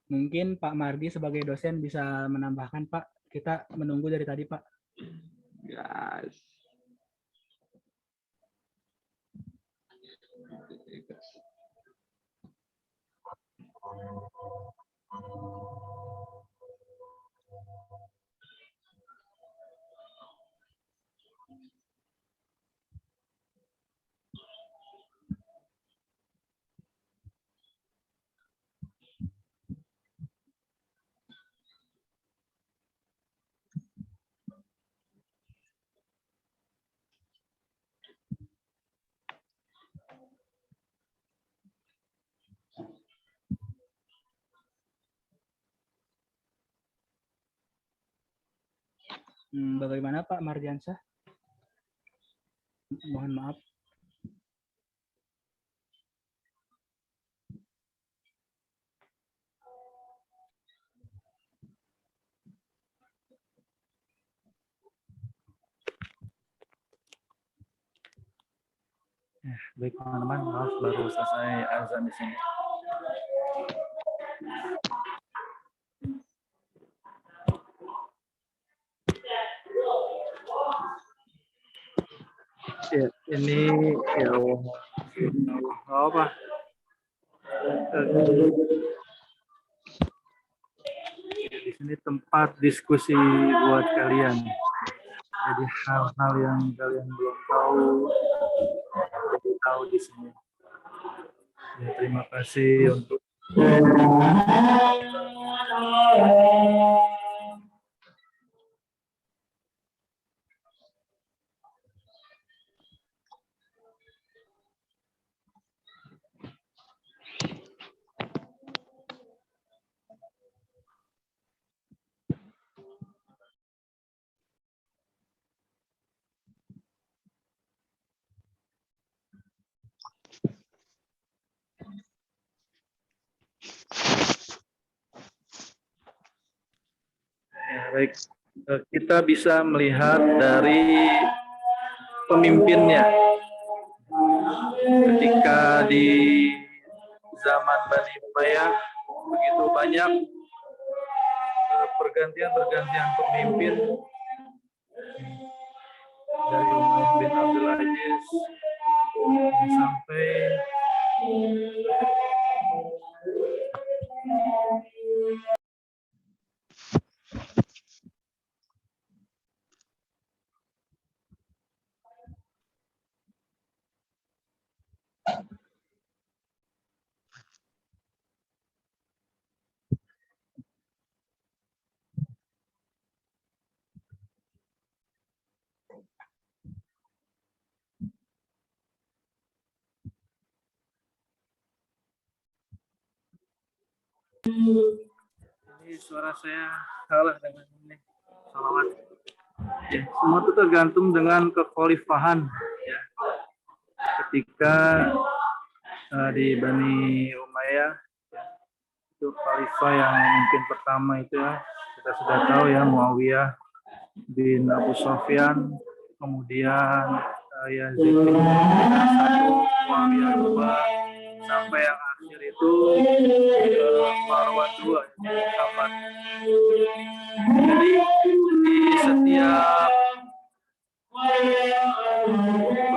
Mungkin Pak Mardi sebagai dosen bisa menambahkan, Pak. Kita menunggu dari tadi, Pak. Guys. Bagaimana Pak Mardiansyah? Mohon maaf. Baik teman-teman, maaf baru selesai azan di sini. Ya, ini ya apa? Di sini tempat diskusi buat kalian. Jadi hal-hal yang kalian belum tahu, jadi tahu di sini. Ya, terima kasih untuk Ya, baik. Kita bisa melihat dari pemimpinnya. Ketika di zaman Bani Umayyah begitu banyak pergantian pemimpin dari Umayyah bin Abdul Aziz sampai ini suara saya salah dengan ini salawat. Ya, semua itu tergantung dengan kekhalifahan. Ya. Ketika di Bani Umayyah ya, itu khalifah yang mungkin pertama itu ya kita sudah tahu ya Muawiyah bin Abu Sufyan, kemudian Yazid bin satu, Muawiyah dua, sampai yang akhir itu Marwan dua. Jadi di setiap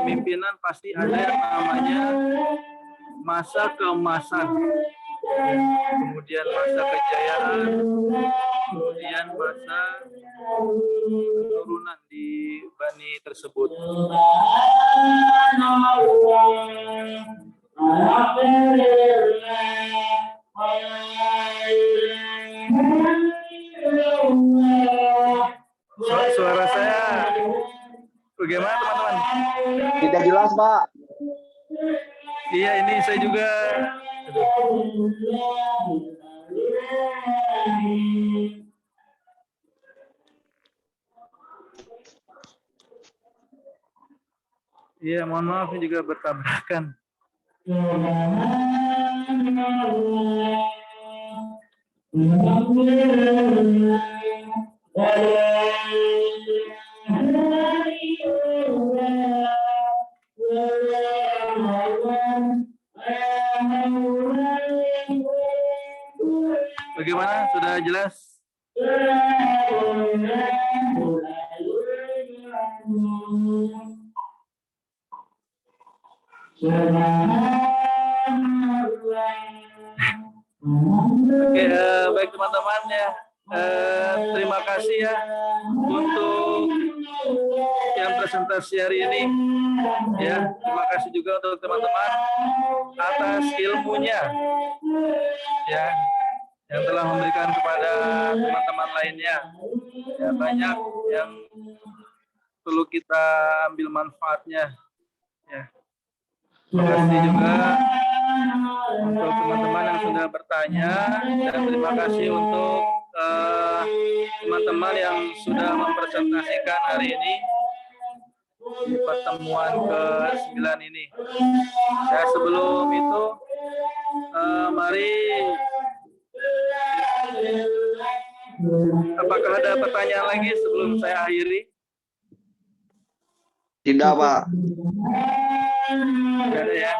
pemimpinan pasti ada yang namanya masa keemasan, kemudian masa kejayaan, kemudian masa penurunan di Bani tersebut. Suara saya bagaimana teman-teman? Tidak jelas, Pak. Iya, ini saya juga. Iya, mohon maaf ini juga bertabrakan. Bagaimana? Sudah jelas? Oke, baik teman-teman ya. Terima kasih ya untuk yang presentasi hari ini. Ya, terima kasih juga untuk teman-teman atas ilmunya. Ya, yang telah memberikan kepada teman-teman lainnya. Ya, banyak yang perlu kita ambil manfaatnya. Ya. Terima kasih juga untuk teman-teman yang sudah bertanya, dan terima kasih untuk teman-teman yang sudah mempresentasikan hari ini di pertemuan ke-9 ini. Ya, sebelum itu mari, apakah ada pertanyaan lagi sebelum saya akhiri? Tidak, Pak. Tidak ada ya.